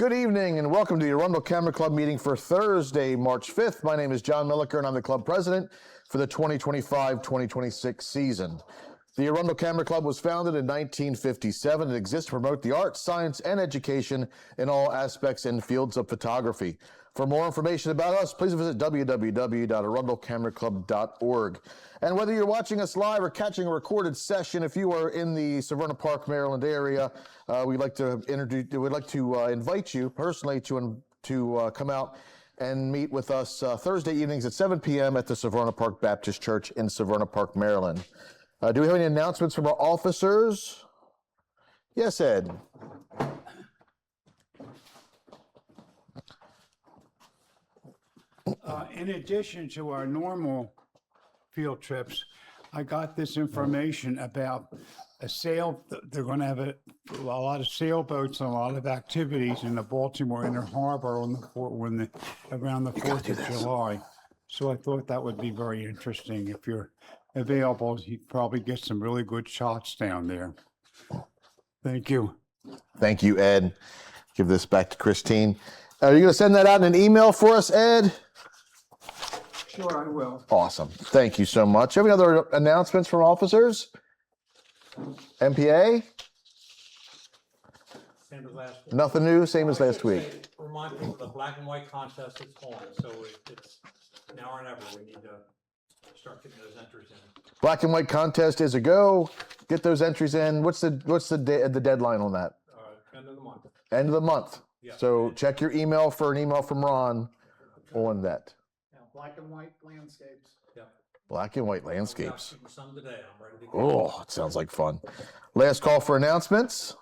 Good evening and welcome to the Arundel Camera Club meeting for Thursday, March 5th. My name is John Milliker and I'm the club president for the 2025-2026 season. The Arundel Camera Club was founded in 1957 and exists to promote the arts, science, and education in all aspects and fields of photography. For more information about us, please visit www.arundelcameraclub.org. And whether you're watching us live or catching a recorded session, if you are in the Severna Park, Maryland area, we'd like to invite you personally to come out and meet with us Thursday evenings at 7 p.m. at the Severna Park Baptist Church in Severna Park, Maryland. Do we have any announcements from our officers? Yes, Ed. In addition to our normal field trips, I got this information about a sail. They're going to have a lot of sailboats and a lot of activities in the Baltimore Inner Harbor around the 4th of July. So I thought that would be very interesting. If you're available, you'd probably get some really good shots down there. Thank you. Thank you, Ed. Give this back to Christine. Are you going to send that out in an email for us, Ed? Sure, I will. Awesome. Thank you so much. Any other announcements from officers? MPA? Same as last week. Nothing new, same as last week. Remind people the black and white contest is on, so it's now or never. We need to start getting those entries in. Black and white contest is a go. Get those entries in. What's the deadline on that? End of the month. End of the month. Yeah. So check your email for an email from Ron on that. Black and white landscapes. Yeah. Black and white landscapes. Some today. I'm ready to go. Oh, it sounds like fun. Last call for announcements.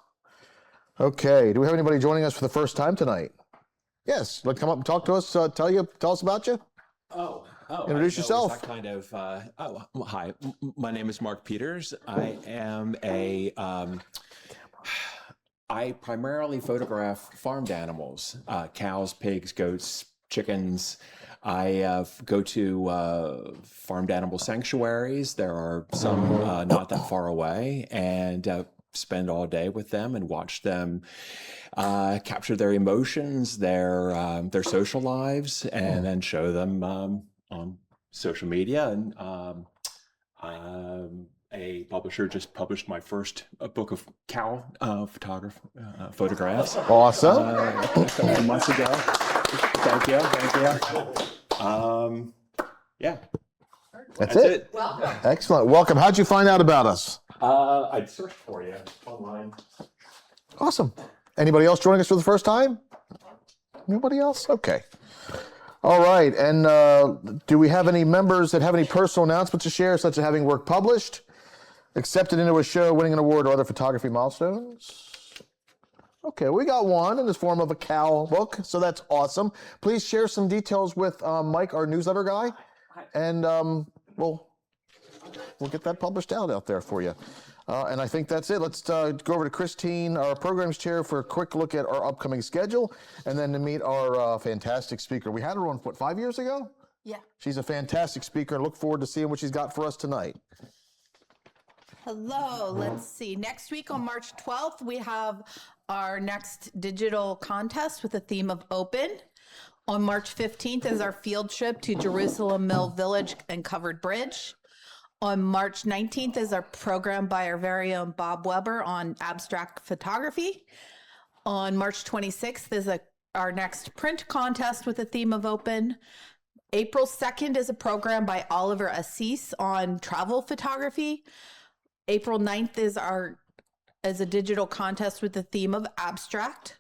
Okay, do we have anybody joining us for the first time tonight? Yes, like come up and talk to us, tell us about you. Oh, Introduce yourself. Hi, my name is Mark Peters. I primarily photograph farmed animals, cows, pigs, goats, chickens. I go to farmed animal sanctuaries. There are some not that far away, and spend all day with them and watch them capture their emotions, their social lives, and then show them on social media. And a publisher just published my first book of cow photographs. Awesome. A couple of months ago. Thank you. Yeah. That's it. Welcome. Excellent. Welcome. How'd you find out about us? I searched for you online. Awesome. Anybody else joining us for the first time? Nobody else? Okay. All right. And do we have any members that have any personal announcements to share, such as having work published, accepted into a show, winning an award, or other photography milestones? Okay, we got one in the form of a cow book, so that's awesome. Please share some details with Mike, our newsletter guy, and we'll get that published out there for you. And I think that's it. Let's go over to Christine, our programs chair, for a quick look at our upcoming schedule, and then to meet our fantastic speaker. We had her on, what, 5 years ago? Yeah. She's a fantastic speaker. I look forward to seeing what she's got for us tonight. Hello, let's see. Next week on March 12th, we have our next digital contest with the theme of open. On March 15th is our field trip to Jerusalem Mill Village and Covered Bridge. On March 19th is our program by our very own Bob Weber on abstract photography. On March 26th is our next print contest with the theme of open. April 2nd is a program by Oliver Assis on travel photography. April 9th is a digital contest with the theme of abstract.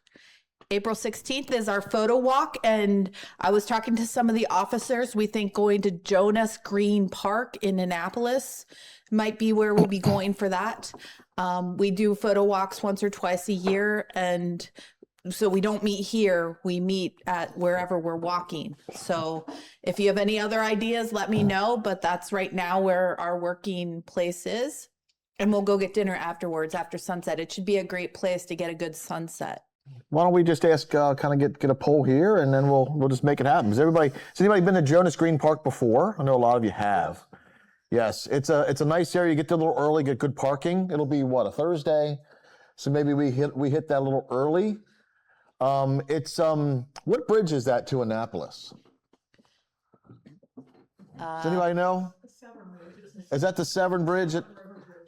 April 16th is our photo walk, and I was talking to some of the officers. We think going to Jonas Green Park in Annapolis might be where we'll be going for that. We do photo walks once or twice a year, and so we don't meet here. We meet at wherever we're walking. So if you have any other ideas, let me know, but that's right now where our working place is. And we'll go get dinner afterwards, after sunset. It should be a great place to get a good sunset. Why don't we just ask, kind of get a poll here, and then we'll just make it happen. Has anybody been to Jonas Green Park before? I know a lot of you have. Yes, it's a nice area. You get there a little early, get good parking. It'll be what, a Thursday? So maybe we hit that a little early. It's what bridge is that to Annapolis? Does anybody know? Is that the Severn Bridge?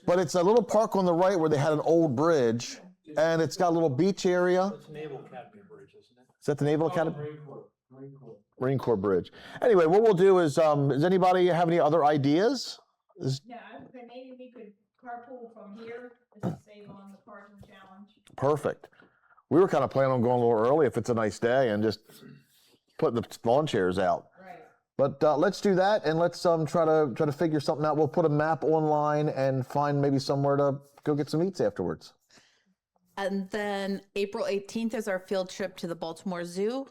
But it's a little park on the right where they had an old bridge, and it's got a little beach area. It's Naval Academy Bridge, isn't it? Is that the Naval Academy? Marine Corps Bridge. Anyway, what we'll do is, does anybody have any other ideas? Yeah, I would say maybe we could carpool from here to save on the parking challenge. Perfect. We were kind of planning on going a little early if it's a nice day and just putting the lawn chairs out. Right. But let's do that, and let's try to figure something out. We'll put a map online and find maybe somewhere to go get some eats afterwards. And then April 18th is our field trip to the Baltimore Zoo.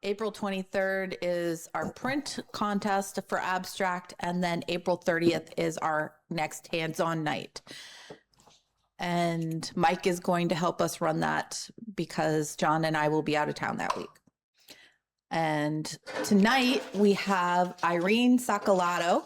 April 23rd is our print contest for abstract. And then April 30th is our next hands-on night. And Mike is going to help us run that because John and I will be out of town that week. And tonight we have Irene Sacilotto,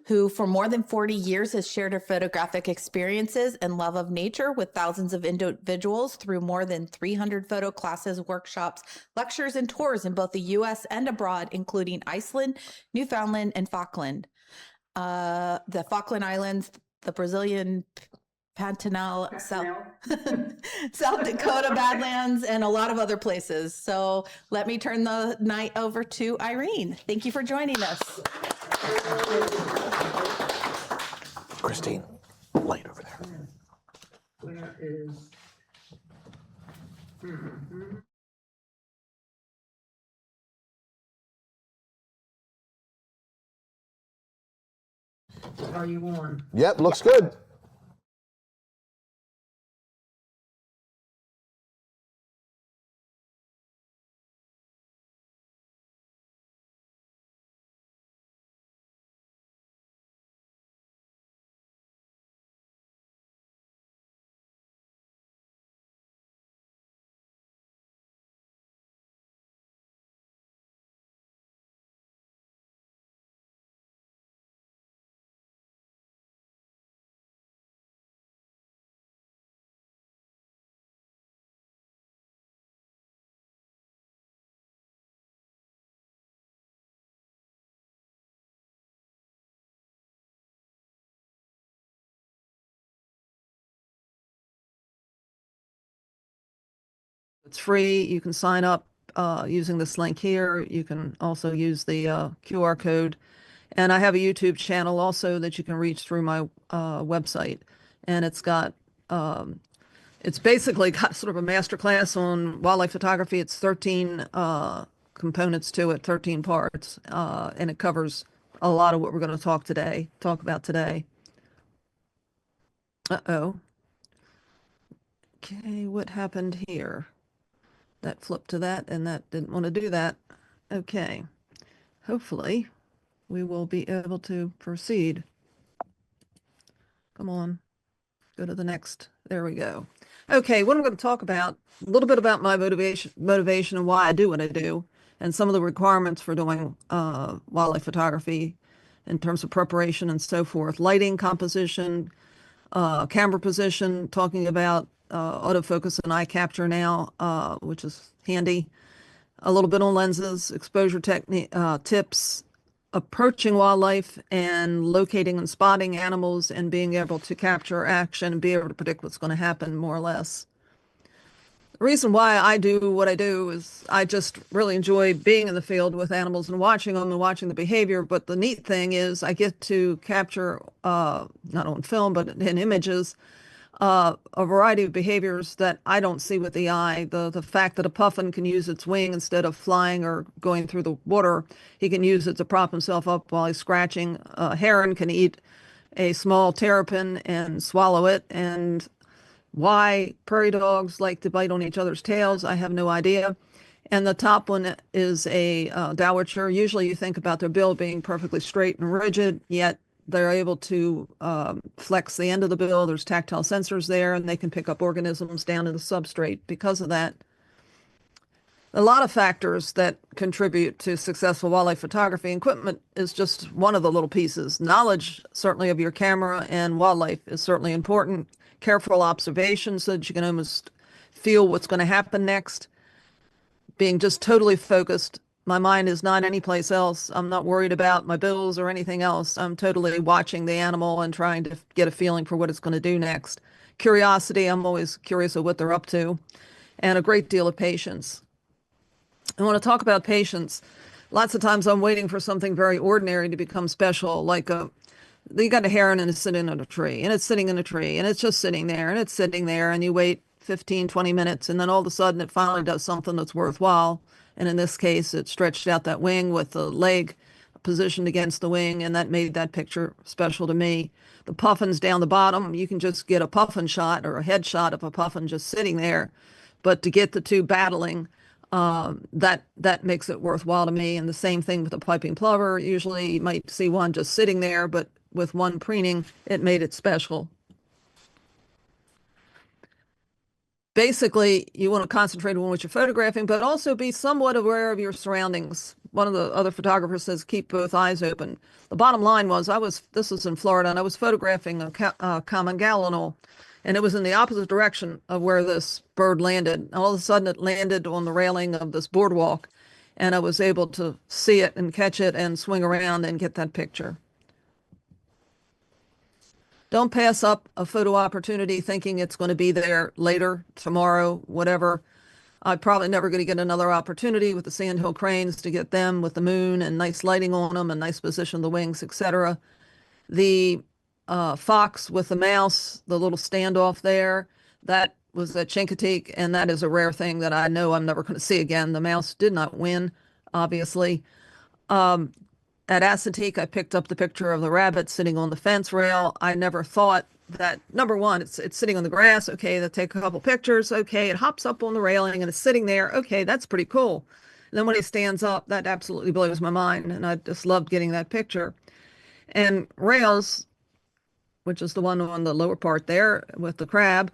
who for more than 40 years has shared her photographic experiences and love of nature with thousands of individuals through more than 300 photo classes, workshops, lectures, and tours in both the U.S. and abroad, including Iceland, Newfoundland, and Falkland. The Falkland Islands, the Brazilian Pantanal, South Dakota Badlands, and a lot of other places. So let me turn the night over to Irene. Thank you for joining us. Christine, light over there. Where is? Are you on? Yep, looks good. It's free. You can sign up using this link here. You can also use the QR code. And I have a YouTube channel also that you can reach through my website. And it's got, it's basically got sort of a master class on wildlife photography. It's 13 components to it, 13 parts. And it covers a lot of what we're going to talk about today. Uh-oh. Okay, what happened here? That flipped to that, and that didn't want to do that. Okay. Hopefully, we will be able to proceed. Come on. Go to the next. There we go. Okay, what I'm going to talk about, a little bit about my motivation and why I do what I do, and some of the requirements for doing wildlife photography in terms of preparation and so forth. Lighting, composition, camera position, talking about autofocus and eye capture now, which is handy. A little bit on lenses, exposure technique, tips, approaching wildlife and locating and spotting animals and being able to capture action and be able to predict what's going to happen more or less. The reason why I do what I do is I just really enjoy being in the field with animals and watching them and watching the behavior. But the neat thing is I get to capture, not on film, but in images, a variety of behaviors that I don't see with the eye. The fact that a puffin can use its wing instead of flying or going through the water, he can use it to prop himself up while he's scratching. A heron can eat a small terrapin and swallow it. And why prairie dogs like to bite on each other's tails, I have no idea. And the top one is a dowitcher. Usually you think about their bill being perfectly straight and rigid, yet they're able to flex the end of the bill. There's tactile sensors there, and they can pick up organisms down in the substrate because of that. A lot of factors that contribute to successful wildlife photography. Equipment is just one of the little pieces. Knowledge, certainly, of your camera and wildlife is certainly important. Careful observation so that you can almost feel what's going to happen next. being just totally focused. My mind is not anyplace else. I'm not worried about my bills or anything else. I'm totally watching the animal and trying to get a feeling for what it's going to do next. Curiosity, I'm always curious of what they're up to, and a great deal of patience. I want to talk about patience. Lots of times I'm waiting for something very ordinary to become special, like you got a heron and it's sitting in a tree, and it's sitting in a tree, and it's just sitting there, and it's sitting there, and you wait 15, 20 minutes, and then all of a sudden it finally does something that's worthwhile. And in this case, it stretched out that wing with the leg positioned against the wing, and that made that picture special to me. The puffins down the bottom, you can just get a puffin shot or a head shot of a puffin just sitting there. But to get the two battling, that makes it worthwhile to me. And the same thing with the piping plover. Usually you might see one just sitting there, but with one preening, it made it special. Basically, you want to concentrate on what you're photographing, but also be somewhat aware of your surroundings. One of the other photographers says, keep both eyes open. The bottom line was, this was in Florida, and I was photographing a common gallinal, and it was in the opposite direction of where this bird landed. All of a sudden, it landed on the railing of this boardwalk, and I was able to see it and catch it and swing around and get that picture. Don't pass up a photo opportunity thinking it's going to be there later, tomorrow, whatever. I'm probably never going to get another opportunity with the sandhill cranes to get them with the moon and nice lighting on them and nice position of the wings, etc. The fox with the mouse, the little standoff there, that was at Chincoteague, and that is a rare thing that I know I'm never going to see again. The mouse did not win, obviously. At Acetique, I picked up the picture of the rabbit sitting on the fence rail. I never thought that, number one, it's sitting on the grass. Okay, they'll take a couple pictures. Okay, it hops up on the railing and it's sitting there. Okay, that's pretty cool. And then when he stands up, that absolutely blows my mind. And I just loved getting that picture. And rails, which is the one on the lower part there with the crab,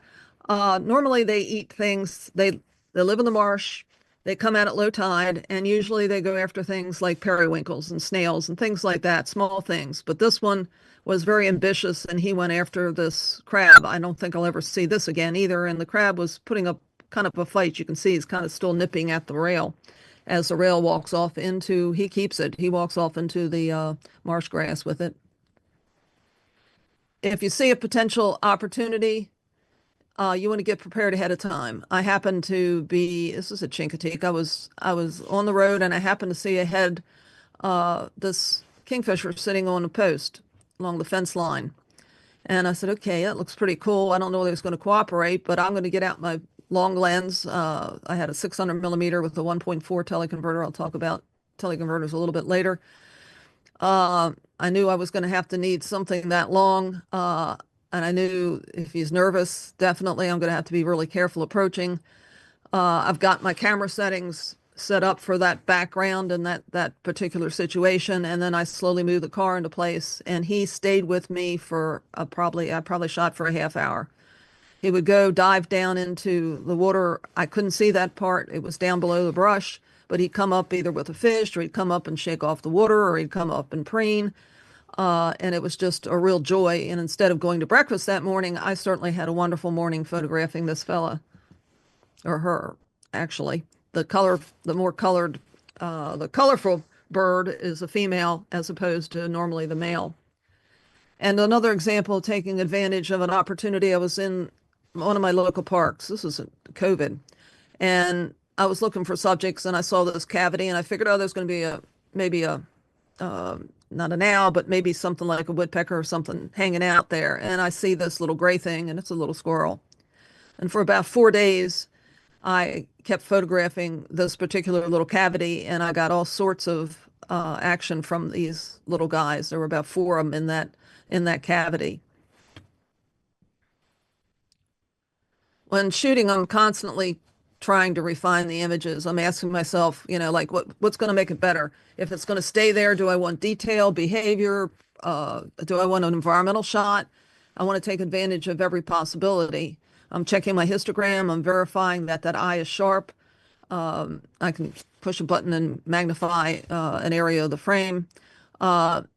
normally they eat things. They live in the marsh. They come out at low tide, and usually they go after things like periwinkles and snails and things like that, small things. But this one was very ambitious, and he went after this crab. I don't think I'll ever see this again either. And the crab was putting up kind of a fight. You can see he's kind of still nipping at the rail. As the rail walks off into, he keeps it. He walks off into the marsh grass with it. If you see a potential opportunity, you want to get prepared ahead of time. I happened to be, this is at Chincoteague. I was on the road, and I happened to see ahead this kingfisher sitting on a post along the fence line. And I said, okay, that looks pretty cool. I don't know whether it's going to cooperate, but I'm going to get out my long lens. I had a 600 millimeter with the 1.4 teleconverter. I'll talk about teleconverters a little bit later. I knew I was going to have to need something that long. And I knew if he's nervous, definitely I'm going to have to be really careful approaching. I've got my camera settings set up for that background and that particular situation. And then I slowly moved the car into place, and he stayed with me for I probably shot for a half hour. He would go dive down into the water. I couldn't see that part. It was down below the brush, but he'd come up either with a fish, or he'd come up and shake off the water, or he'd come up and preen. And it was just a real joy. And instead of going to breakfast that morning, I certainly had a wonderful morning photographing this fella, or her, actually. The colorful bird is a female as opposed to normally the male. And another example of taking advantage of an opportunity, I was in one of my local parks. This was COVID. And I was looking for subjects, and I saw this cavity, and I figured, oh, there's going to be maybe not an owl, but maybe something like a woodpecker or something hanging out there. And I see this little gray thing, and it's a little squirrel. And for about 4 days, I kept photographing this particular little cavity, and I got all sorts of action from these little guys. There were about 4 of them in that cavity. When shooting, I'm constantly trying to refine the images. I'm asking myself, like what's going to make it better? If it's going to stay there, do I want detail, behavior? Do I want an environmental shot? I want to take advantage of every possibility. I'm checking my histogram. I'm verifying that eye is sharp. I can push a button and magnify an area of the frame.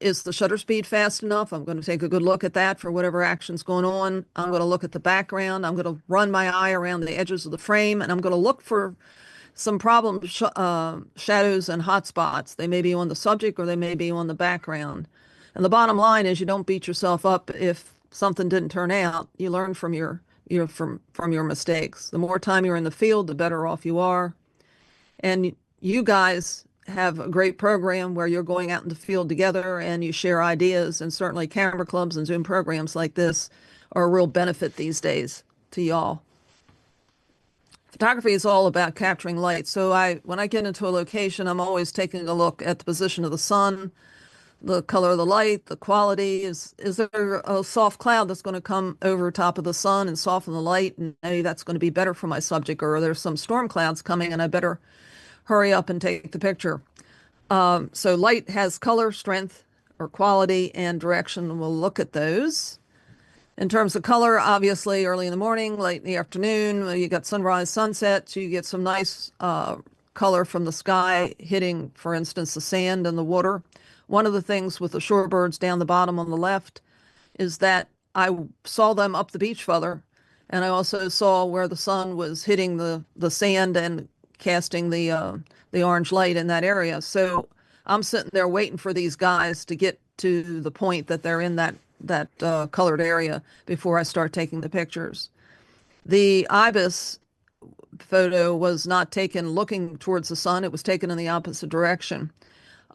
Is the shutter speed fast enough? I'm going to take a good look at that for whatever action's going on. I'm going to look at the background. I'm going to run my eye around the edges of the frame, and I'm going to look for some problem shadows and hot spots. They may be on the subject or they may be on the background. And the bottom line is you don't beat yourself up if something didn't turn out. You learn from your from your mistakes. The more time you're in the field, the better off you are. And you guys have a great program where you're going out in the field together and you share ideas, and certainly camera clubs and Zoom programs like this are a real benefit these days to y'all. Photography is all about capturing light. So when I get into a location, I'm always taking a look at the position of the sun, the color of the light, the quality. Is there a soft cloud that's going to come over top of the sun and soften the light? And maybe that's going to be better for my subject, or there's some storm clouds coming and I better hurry up and take the picture. So light has color, strength, or quality, and direction. We'll look at those. In terms of color, obviously early in the morning, late in the afternoon, you got sunrise, sunset, so you get some nice color from the sky hitting, for instance, the sand and the water. One of the things with the shorebirds down the bottom on the left is that I saw them up the beach further, and I also saw where the sun was hitting the sand and casting the orange light in that area. So I'm sitting there waiting for these guys to get to the point that they're in that colored area before I start taking the pictures. The ibis photo was not taken looking towards the sun. It was taken in the opposite direction.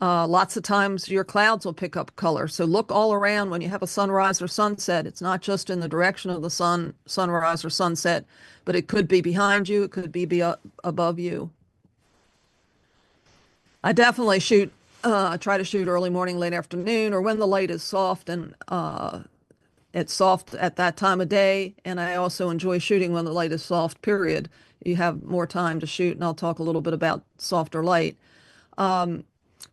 Lots of times your clouds will pick up color. So look all around when you have a sunrise or sunset. It's not just in the direction of the sunrise or sunset, but it could be behind you. It could be above you. I definitely try to shoot early morning, late afternoon, or when the light is soft, and it's soft at that time of day. And I also enjoy shooting when the light is soft, period. You have more time to shoot, and I'll talk a little bit about softer light.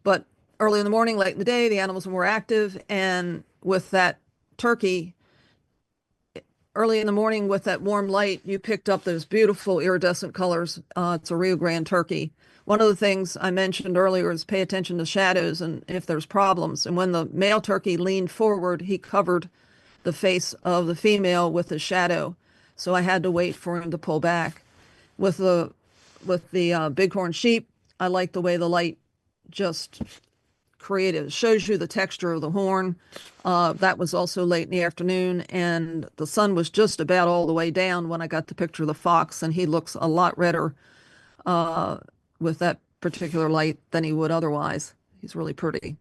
But early in the morning, late in the day, the animals are more active. And with that turkey, early in the morning with that warm light, you picked up those beautiful iridescent colors. It's a Rio Grande turkey. One of the things I mentioned earlier is pay attention to shadows and if there's problems. And when the male turkey leaned forward, he covered the face of the female with his shadow. So I had to wait for him to pull back. With the bighorn sheep, I like the way the light just created, shows you the texture of the horn. That was also late in the afternoon, and the sun was just about all the way down when I got the picture of the fox, and he looks a lot redder with that particular light than he would otherwise. He's really pretty.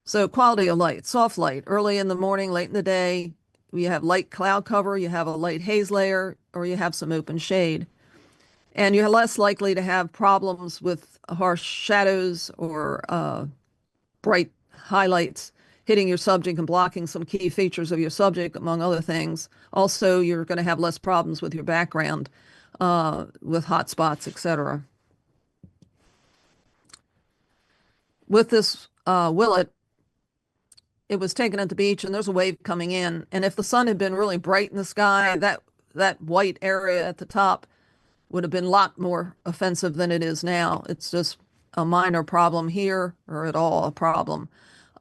So quality of light, soft light, early in the morning, late in the day, you have light cloud cover, you have a light haze layer, or you have some open shade. And you're less likely to have problems with harsh shadows or bright highlights hitting your subject and blocking some key features of your subject, among other things. Also, you're going to have less problems with your background, with hot spots, etc. With this willet, it was taken at the beach, and there's a wave coming in. And if the sun had been really bright in the sky, that white area at the top would have been a lot more offensive than it is now. It's just a minor problem here, or at all a problem.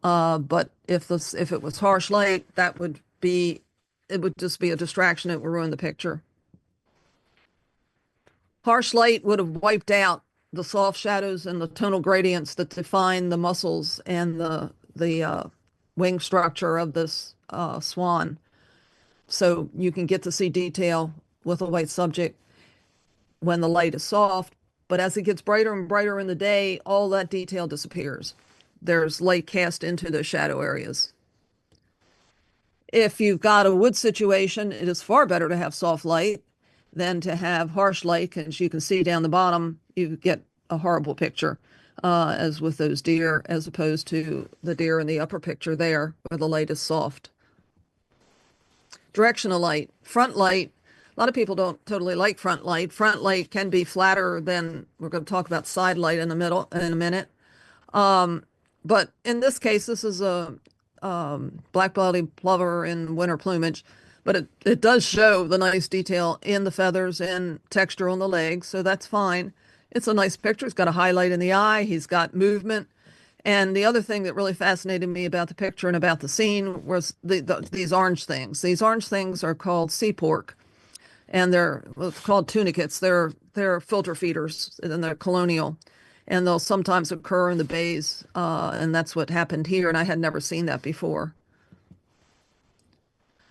But if it was harsh light, it would just be a distraction. It would ruin the picture. Harsh light would have wiped out the soft shadows and the tonal gradients that define the muscles and the wing structure of this swan. So you can get to see detail with a white subject when the light is soft, but as it gets brighter and brighter in the day, all that detail disappears. There's light cast into the shadow areas. If you've got a wood situation, it is far better to have soft light than to have harsh light, because you can see down the bottom, you get a horrible picture, as with those deer, as opposed to the deer in the upper picture there, where the light is soft. Directional light, front light. A lot of people don't totally like front light. Front light can be flatter than, we're going to talk about side light in a minute. But in this case, this is a black-bellied plover in winter plumage, but it does show the nice detail in the feathers and texture on the legs, so that's fine. It's a nice picture. It's got a highlight in the eye. He's got movement. And the other thing that really fascinated me about the picture and about the scene was these orange things. These orange things are called sea pork. and they're what's called tunicates. They're filter feeders, and they're colonial, and they'll sometimes occur in the bays, and that's what happened here. And I had never seen that before.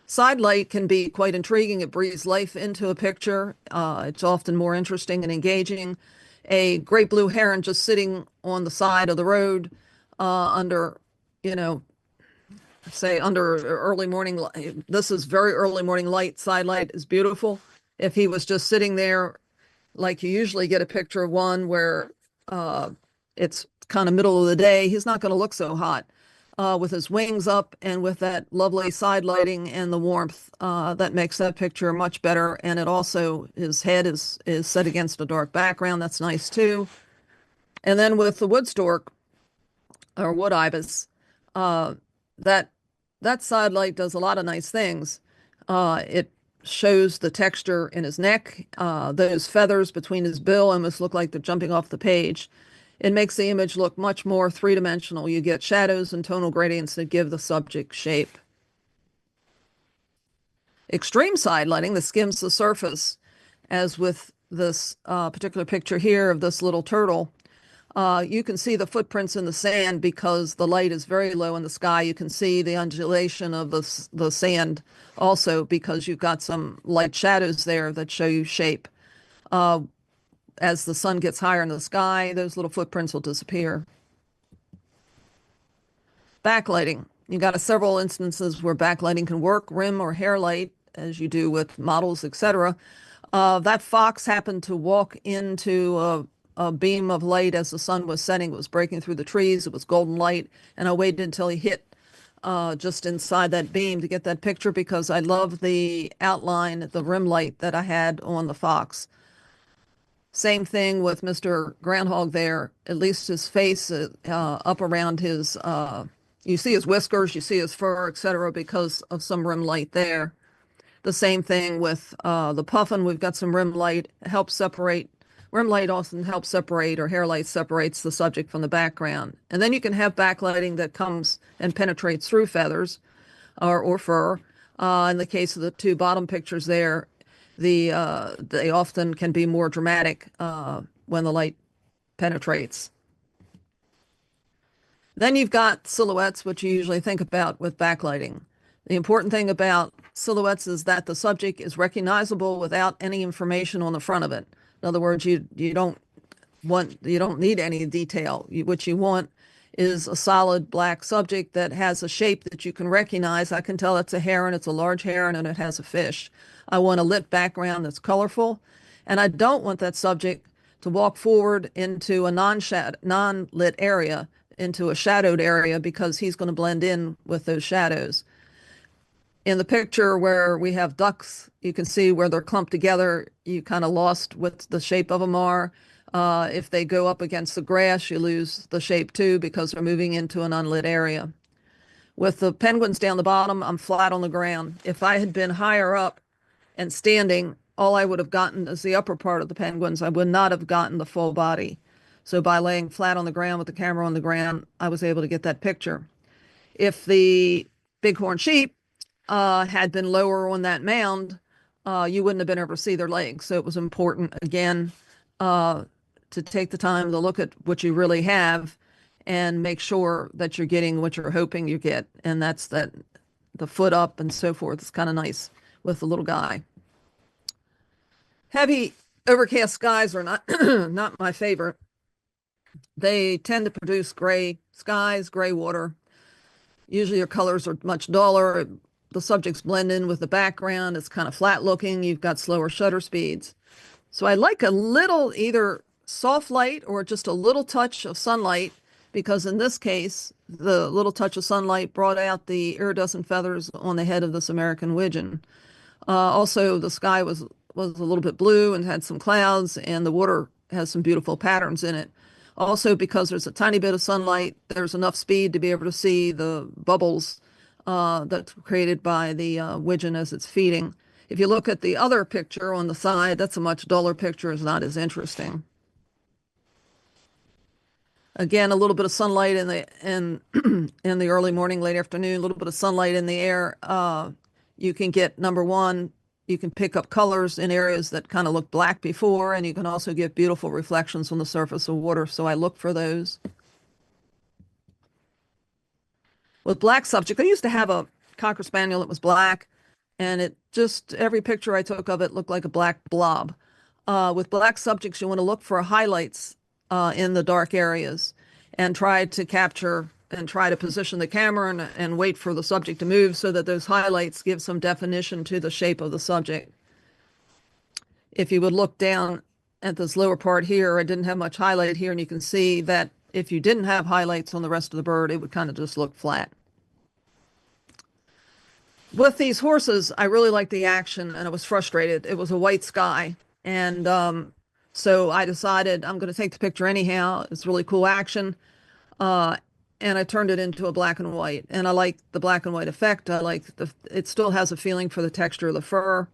Side light can be quite intriguing. It breathes life into a picture. It's often more interesting and engaging. A great blue heron just sitting on the side of the road under, say under early morning. This is very early morning light. Side light is beautiful. If he was just sitting there, like you usually get a picture of one where it's kind of middle of the day, he's not going to look so hot. With his wings up and with that lovely side lighting and the warmth, that makes that picture much better. And it also, his head is set against a dark background. That's nice too. And then with the wood stork or wood ibis, that side light does a lot of nice things. It shows the texture in his neck. Those feathers between his bill almost look like they're jumping off the page. It makes the image look much more three-dimensional. You get shadows and tonal gradients that give the subject shape. Extreme side lighting that skims the surface, as with this particular picture here of this little turtle. You can see the footprints in the sand because the light is very low in the sky. You can see the undulation of the sand also because you've got some light shadows there that show you shape. As the sun gets higher in the sky, those little footprints will disappear. Backlighting. You got several instances where backlighting can work, rim or hair light, as you do with models, etc. That fox happened to walk into a beam of light as the sun was setting. It was breaking through the trees. It was golden light, and I waited until he hit just inside that beam to get that picture because I love the outline, the rim light that I had on the fox. Same thing with Mr. Groundhog there, at least his face up around his, you see his whiskers, you see his fur, etc., because of some rim light there. The same thing with the puffin. We've got some rim light, helps separate. Rim light often helps separate, or hair light separates the subject from the background. And then you can have backlighting that comes and penetrates through feathers or fur. In the case of the two bottom pictures there, they often can be more dramatic when the light penetrates. Then you've got silhouettes, which you usually think about with backlighting. The important thing about silhouettes is that the subject is recognizable without any information on the front of it. In other words, you don't need any detail. What you want is a solid black subject that has a shape that you can recognize. I can tell it's a heron, it's a large heron, and it has a fish. I want a lit background that's colorful, and I don't want that subject to walk forward into a non-lit area, into a shadowed area, because he's going to blend in with those shadows. In the picture where we have ducks, you can see where they're clumped together, you kind of lost what the shape of them are. If they go up against the grass, you lose the shape too because they're moving into an unlit area. With the penguins down the bottom, I'm flat on the ground. If I had been higher up and standing, all I would have gotten is the upper part of the penguins. I would not have gotten the full body. So by laying flat on the ground with the camera on the ground, I was able to get that picture. If the bighorn sheep had been lower on that mound, you wouldn't have been able to see their legs. So it was important, again, to take the time to look at what you really have and make sure that you're getting what you're hoping you get. And that's that the foot up and so forth. It's kind of nice with the little guy. Heavy overcast skies are not not my favorite. They tend to produce gray skies, gray water. Usually your colors are much duller. The subjects blend in with the background. It's kind of flat looking. You've got slower shutter speeds. So I like a little either soft light or just a little touch of sunlight, because in this case, the little touch of sunlight brought out the iridescent feathers on the head of this American widgeon. Also, the sky was a little bit blue and had some clouds, and the water has some beautiful patterns in it. Also, because there's a tiny bit of sunlight, there's enough speed to be able to see the bubbles that's created by the widgeon as it's feeding. If you look at the other picture on the side, that's a much duller picture. It's not as interesting. Again, a little bit of sunlight in the early morning, late afternoon, a little bit of sunlight in the air. You can get, number one, you can pick up colors in areas that kind of look black before, and you can also get beautiful reflections on the surface of water. So I look for those. With black subject, I used to have a Cocker Spaniel that was black, and it just, every picture I took of it looked like a black blob. With black subjects, you want to look for highlights in the dark areas and try to capture and try to position the camera and wait for the subject to move so that those highlights give some definition to the shape of the subject. If you would look down at this lower part here, I didn't have much highlight here, and you can see that if you didn't have highlights on the rest of the bird, it would kind of just look flat. With these horses, I really liked the action, and I was frustrated. It was a white sky, and so I decided I'm going to take the picture anyhow. It's really cool action. And I turned it into a black and white. And I like the black and white effect. I like it still has a feeling for the texture of the fur.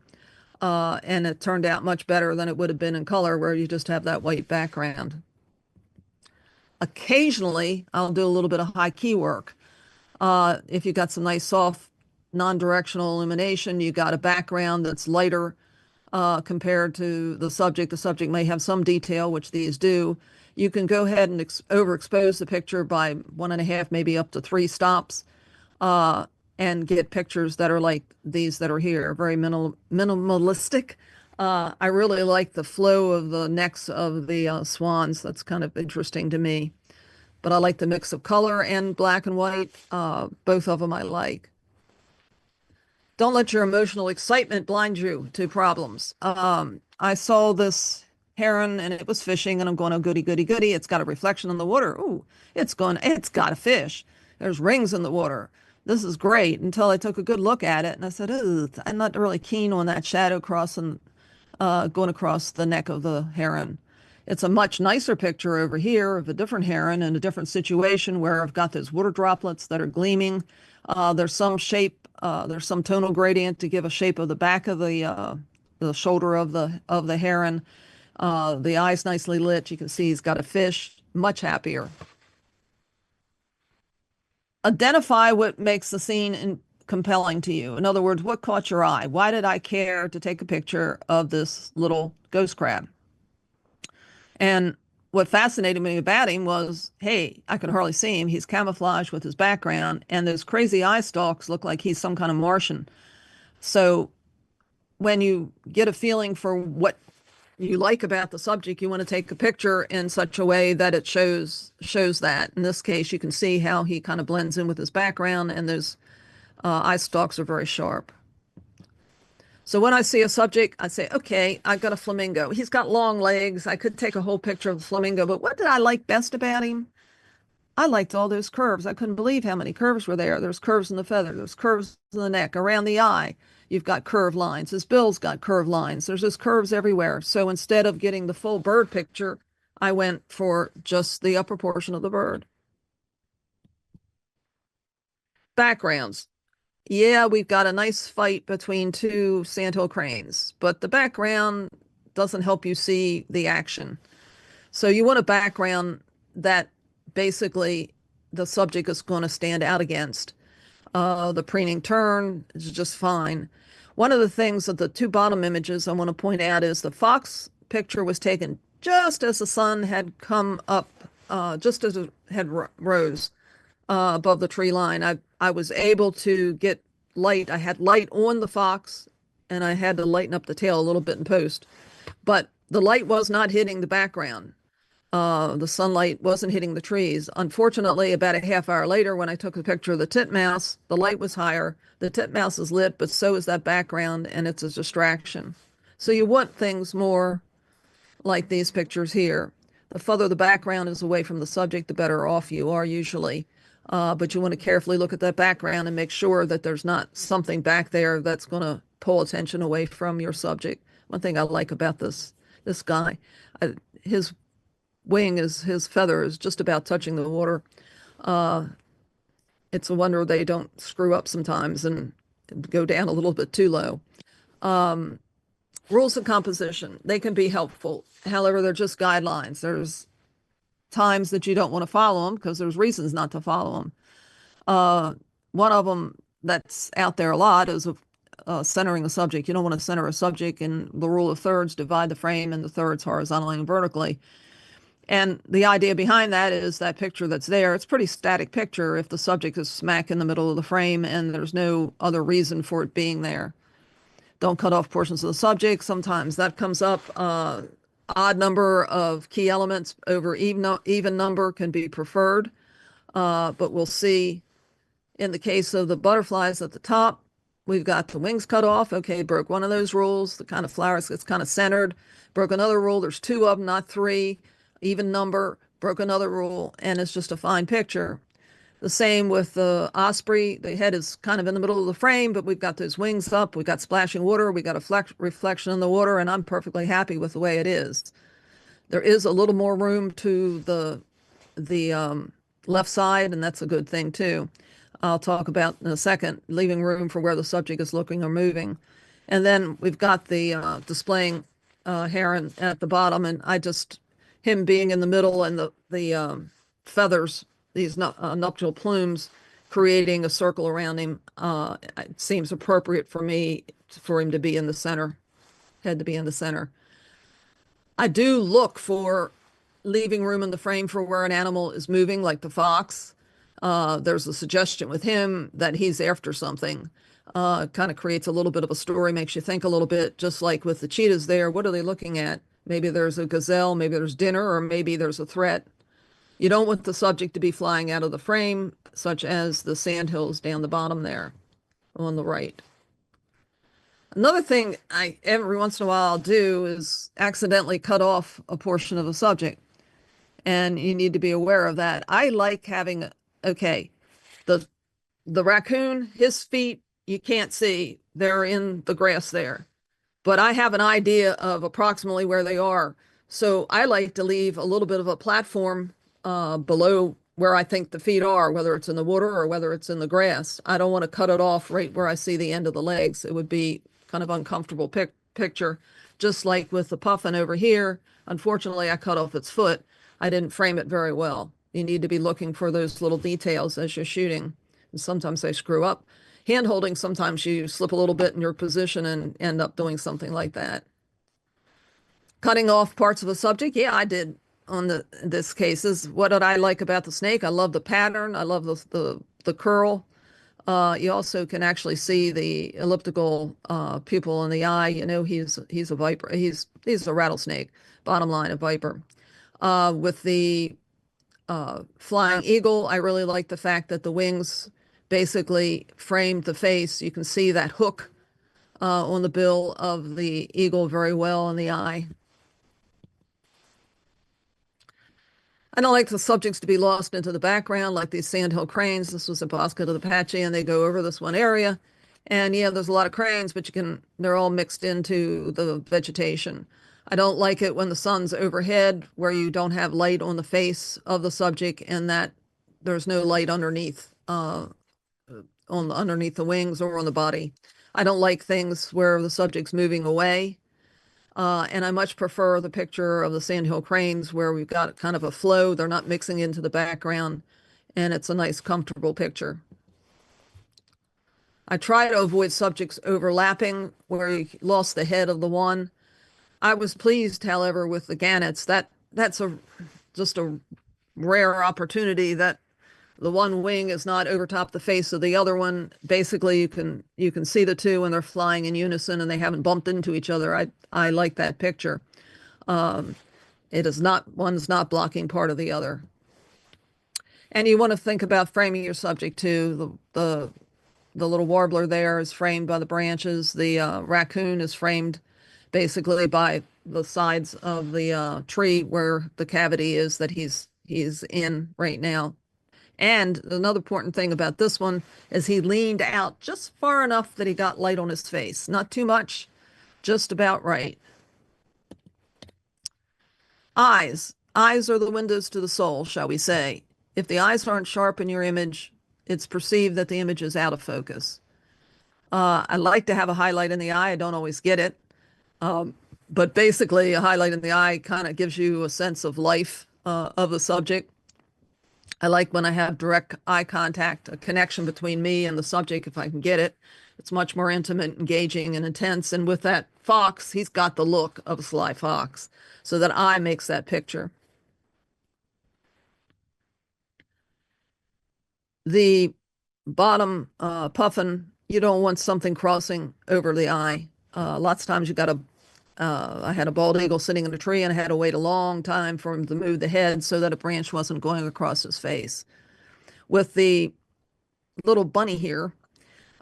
And it turned out much better than it would have been in color, where you just have that white background. Occasionally, I'll do a little bit of high key work. If you've got some nice soft non-directional illumination, you got a background that's lighter compared to the subject. The subject may have some detail, which these do. You can go ahead and overexpose the picture by 1.5, maybe up to 3 stops, and get pictures that are like these that are here, very minimalistic. I really like the flow of the necks of the swans. That's kind of interesting to me. But I like the mix of color and black and white. Both of them I like. Don't let your emotional excitement blind you to problems. I saw this heron and it was fishing, and I'm going, oh, goody, goody, goody. It's got a reflection in the water. Ooh, it's got a fish. There's rings in the water. This is great, until I took a good look at it and I said, ooh, I'm not really keen on that shadow crossing, going across the neck of the heron. It's a much nicer picture over here of a different heron in a different situation where I've got those water droplets that are gleaming. There's some shape, there's some tonal gradient to give a shape of the back of the shoulder of the heron. The eye's nicely lit. You can see he's got a fish. Much happier. Identify what makes the scene compelling to you. In other words, what caught your eye? Why did I care to take a picture of this little ghost crab? And what fascinated me about him was, hey, I can hardly see him. He's camouflaged with his background, and those crazy eye stalks look like he's some kind of Martian. So when you get a feeling for what you like about the subject, you want to take a picture in such a way that it shows that. In this case, you can see how he kind of blends in with his background, and those eye stalks are very sharp. So when I see a subject, I say, okay, I've got a flamingo. He's got long legs. I could take a whole picture of the flamingo, but what did I like best about him? I liked all those curves. I couldn't believe how many curves were there. There's curves in the feather. There's curves in the neck, around the eye. You've got curved lines. His bill's got curved lines. There's just curves everywhere. So instead of getting the full bird picture, I went for just the upper portion of the bird. Backgrounds. Yeah, we've got a nice fight between 2 sandhill cranes, but the background doesn't help you see the action. So you want a background that basically the subject is going to stand out against. The preening tern is just fine. One of the things of the 2 bottom images I want to point out is the fox picture was taken just as the sun had come up, just as it had rose above the tree line. I was able to get light. I had light on the fox, and I had to lighten up the tail a little bit in post. But the light was not hitting the background. The sunlight wasn't hitting the trees. Unfortunately, about a half hour later, when I took a picture of the titmouse, the light was higher. The titmouse is lit, but so is that background, and it's a distraction. So you want things more like these pictures here. The further the background is away from the subject, the better off you are usually. But you want to carefully look at that background and make sure that there's not something back there that's going to pull attention away from your subject. One thing I like about this guy, his feather is just about touching the water. It's a wonder they don't screw up sometimes and go down a little bit too low. Rules of composition, they can be helpful. However, they're just guidelines. There's times that you don't want to follow them because there's reasons not to follow them. One of them that's out there a lot is centering a subject. You don't want to center a subject in the rule of thirds, divide the frame into thirds horizontally and vertically. And the idea behind that is that picture that's there, it's a pretty static picture if the subject is smack in the middle of the frame and there's no other reason for it being there. Don't cut off portions of the subject. Sometimes that comes up. Odd number of key elements over even number can be preferred. But we'll see in the case of the butterflies at the top, we've got the wings cut off. Okay, broke one of those rules. The kind of flowers gets kind of centered. Broke another rule. There's 2 of them, not 3. Even number, broke another rule, and it's just a fine picture. The same with the osprey. The head is kind of in the middle of the frame, but we've got those wings up. We've got splashing water. We got a reflection in the water, and I'm perfectly happy with the way it is. There is a little more room to the left side, and that's a good thing too. I'll talk about in a second, leaving room for where the subject is looking or moving. And then we've got the displaying heron at the bottom, and him being in the middle and the feathers, these nuptial plumes, creating a circle around him, it seems appropriate for me for him to be in the center, head to be in the center. I do look for leaving room in the frame for where an animal is moving, like the fox. There's a suggestion with him that he's after something. Kind of creates a little bit of a story, makes you think a little bit, just like with the cheetahs there. What are they looking at? Maybe there's a gazelle, maybe there's dinner, or maybe there's a threat. You don't want the subject to be flying out of the frame, such as the sandhills down the bottom there on the right. Another thing I every once in a while I'll do is accidentally cut off a portion of a subject. And you need to be aware of that. I like having, okay, the raccoon, his feet, you can't see. They're in the grass there. But I have an idea of approximately where they are. So I like to leave a little bit of a platform below where I think the feet are, whether it's in the water or whether it's in the grass. I don't want to cut it off right where I see the end of the legs. It would be kind of uncomfortable picture. Just like with the puffin over here, unfortunately, I cut off its foot. I didn't frame it very well. You need to be looking for those little details as you're shooting. And sometimes they screw up. Hand holding, sometimes you slip a little bit in your position and end up doing something like that. Cutting off parts of a subject, yeah, I did on this cases. What did I like about the snake? I love the pattern. I love the curl. You also can actually see the elliptical pupil in the eye. You know, he's a viper. He's a rattlesnake. Bottom line, a viper. With the flying eagle, I really like the fact that the wings basically framed the face. You can see that hook on the bill of the eagle very well in the eye. I don't like the subjects to be lost into the background like these sandhill cranes. This was a Bosca of the Apache, and they go over this one area. And yeah, there's a lot of cranes, but they're all mixed into the vegetation. I don't like it when the sun's overhead where you don't have light on the face of the subject and that there's no light underneath underneath the wings or on the body. I don't like things where the subject's moving away. And I much prefer the picture of the sandhill cranes where we've got kind of a flow. They're not mixing into the background, and it's a nice, comfortable picture. I try to avoid subjects overlapping where you lost the head of the one. I was pleased, however, with the gannets. That's just a rare opportunity that the one wing is not over top the face of the other one. Basically, you can see the two and they're flying in unison and they haven't bumped into each other. I like that picture. It is not, one's not blocking part of the other. And you want to think about framing your subject too. The little warbler there is framed by the branches. The raccoon is framed basically by the sides of the tree where the cavity is that he's in right now. And another important thing about this one is he leaned out just far enough that he got light on his face. Not too much, just about right. Eyes. Eyes are the windows to the soul, shall we say. If the eyes aren't sharp in your image, it's perceived that the image is out of focus. I like to have a highlight in the eye. I don't always get it. But basically, a highlight in the eye kind of gives you a sense of life of the subject. I like when I have direct eye contact, a connection between me and the subject, if I can get it. It's much more intimate, engaging, and intense. And with that fox, he's got the look of a sly fox. So that eye makes that picture. The bottom puffin, you don't want something crossing over the eye. Lots of times you got to, I had a bald eagle sitting in a tree and I had to wait a long time for him to move the head so that a branch wasn't going across his face. With the little bunny here,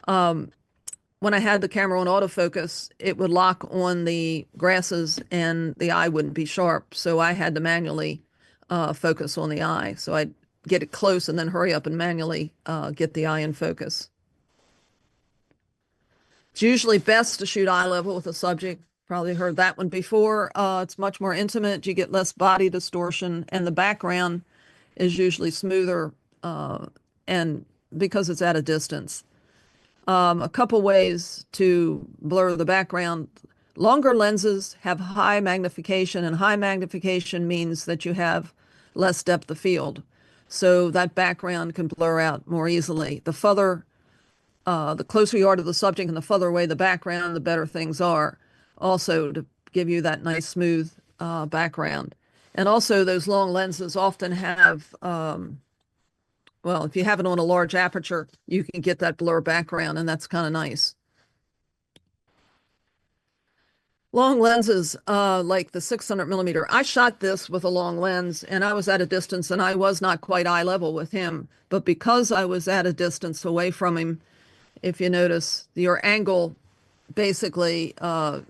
when I had the camera on autofocus, it would lock on the grasses and the eye wouldn't be sharp. So I had to manually focus on the eye. So I'd get it close and then hurry up and manually get the eye in focus. It's usually best to shoot eye level with a subject. Probably heard that one before. It's much more intimate. You get less body distortion, and the background is usually smoother, and because it's at a distance. A couple ways to blur the background. Longer lenses have high magnification, and high magnification means that you have less depth of field. So that background can blur out more easily. The closer you are to the subject and the further away the background, the better things are. Also to give you that nice smooth background. And also those long lenses often have, well, if you have it on a large aperture, you can get that blur background, and that's kind of nice. Long lenses, like the 600 millimeter. I shot this with a long lens, and I was at a distance, and I was not quite eye level with him. But because I was at a distance away from him, if you notice, your angle, basically, the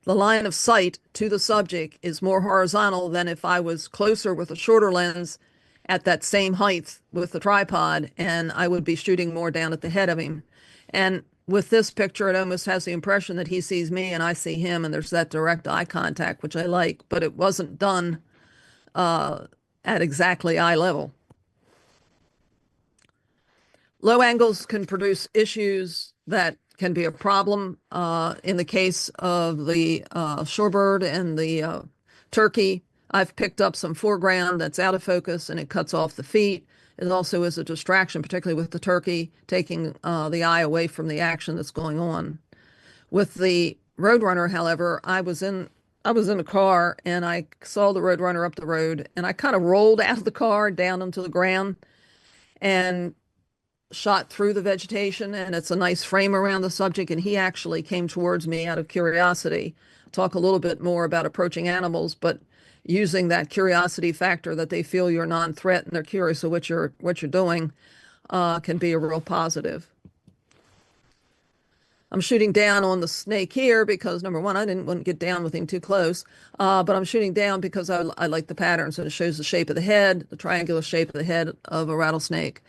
line of sight to the subject is more horizontal than if I was closer with a shorter lens at that same height with the tripod, and I would be shooting more down at the head of him. And with this picture, it almost has the impression that he sees me and I see him, and there's that direct eye contact, which I like, but it wasn't done at exactly eye level. Low angles can produce issues that can be a problem. In the case of the shorebird and the turkey, I've picked up some foreground that's out of focus and it cuts off the feet. It also is a distraction, particularly with the turkey, taking the eye away from the action that's going on. With the Roadrunner, however, I was in a car and I saw the Roadrunner up the road, and I kind of rolled out of the car down onto the ground and shot through the vegetation, and it's a nice frame around the subject, and he actually came towards me out of curiosity. I'll talk a little bit more about approaching animals, but using that curiosity factor that they feel you're non-threat and they're curious of what you're doing can be a real positive. I'm shooting down on the snake here because, number one, I didn't want to get down with him too close, but I'm shooting down because I like the pattern. So it shows the shape of the head, the triangular shape of the head of a rattlesnake.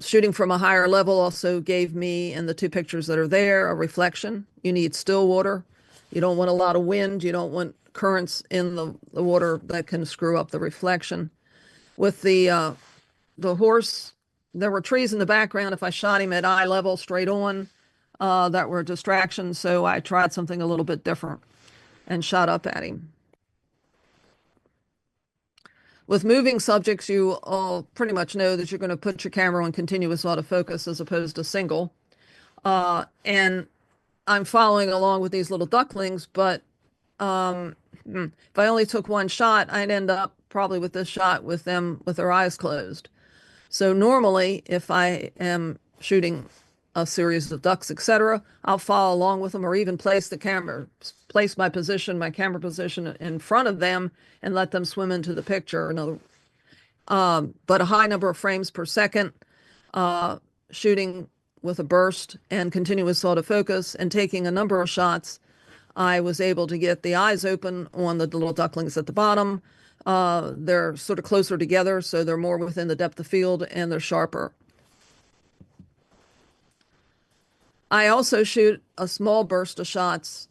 Shooting from a higher level also gave me, in the two pictures that are there, a reflection. You need still water. You don't want a lot of wind. You don't want currents in the water that can screw up the reflection. With the horse, there were trees in the background. If I shot him at eye level straight on, that were distractions. So I tried something a little bit different and shot up at him. With moving subjects, you all pretty much know that you're going to put your camera on continuous autofocus as opposed to single. And I'm following along with these little ducklings, but if I only took one shot, I'd end up probably with this shot with them with their eyes closed. So normally, if I am shooting a series of ducks, etc., I'll follow along with them, or even place my camera position in front of them and let them swim into the picture. But a high number of frames per second, shooting with a burst and continuous autofocus and taking a number of shots, I was able to get the eyes open on the little ducklings at the bottom. They're sort of closer together, so they're more within the depth of field and they're sharper. I also shoot a small burst of shots,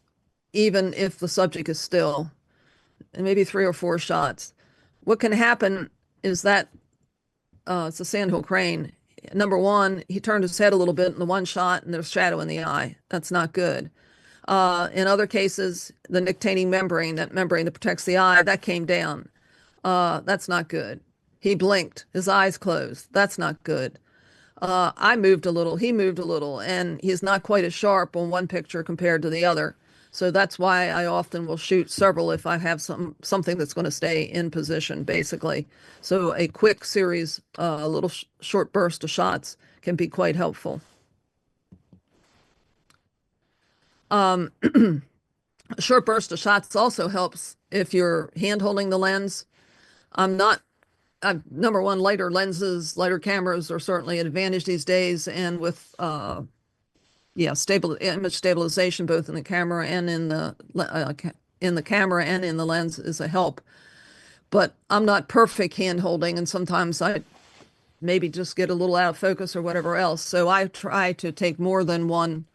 even if the subject is still, and maybe 3 or 4 shots. What can happen is that it's a sandhill crane. Number one, he turned his head a little bit in the one shot and there's shadow in the eye. That's not good. In other cases, the nictitating membrane, that membrane that protects the eye, that came down. That's not good. He blinked, his eyes closed. That's not good. I moved a little, he moved a little, and he's not quite as sharp on one picture compared to the other. So that's why I often will shoot several if I have something that's going to stay in position, basically. So a quick series, a little short burst of shots can be quite helpful. A short burst of shots also helps if you're hand holding the lens. Number one, lighter lenses, lighter cameras are certainly an advantage these days, and with stable image stabilization both in the camera and in the camera and in the lens is a help. But I'm not perfect hand holding, and sometimes I maybe just get a little out of focus or whatever else. So I try to take more than one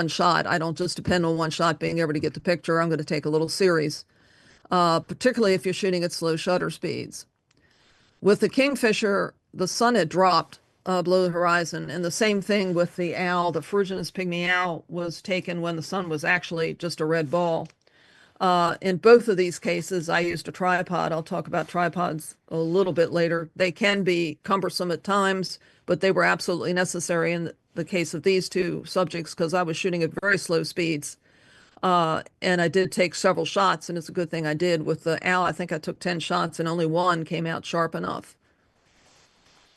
shot. I don't just depend on one shot being able to get the picture. I'm going to take a little series, particularly if you're shooting at slow shutter speeds. With the kingfisher, the sun had dropped below the horizon, and the same thing with the owl. The Ferruginous pygmy owl was taken when the sun was actually just a red ball. In both of these cases, I used a tripod. I'll talk about tripods a little bit later. They can be cumbersome at times, but they were absolutely necessary in the case of these two subjects because I was shooting at very slow speeds. And I did take several shots, and it's a good thing I did. With the owl, I think I took 10 shots, and only one came out sharp enough.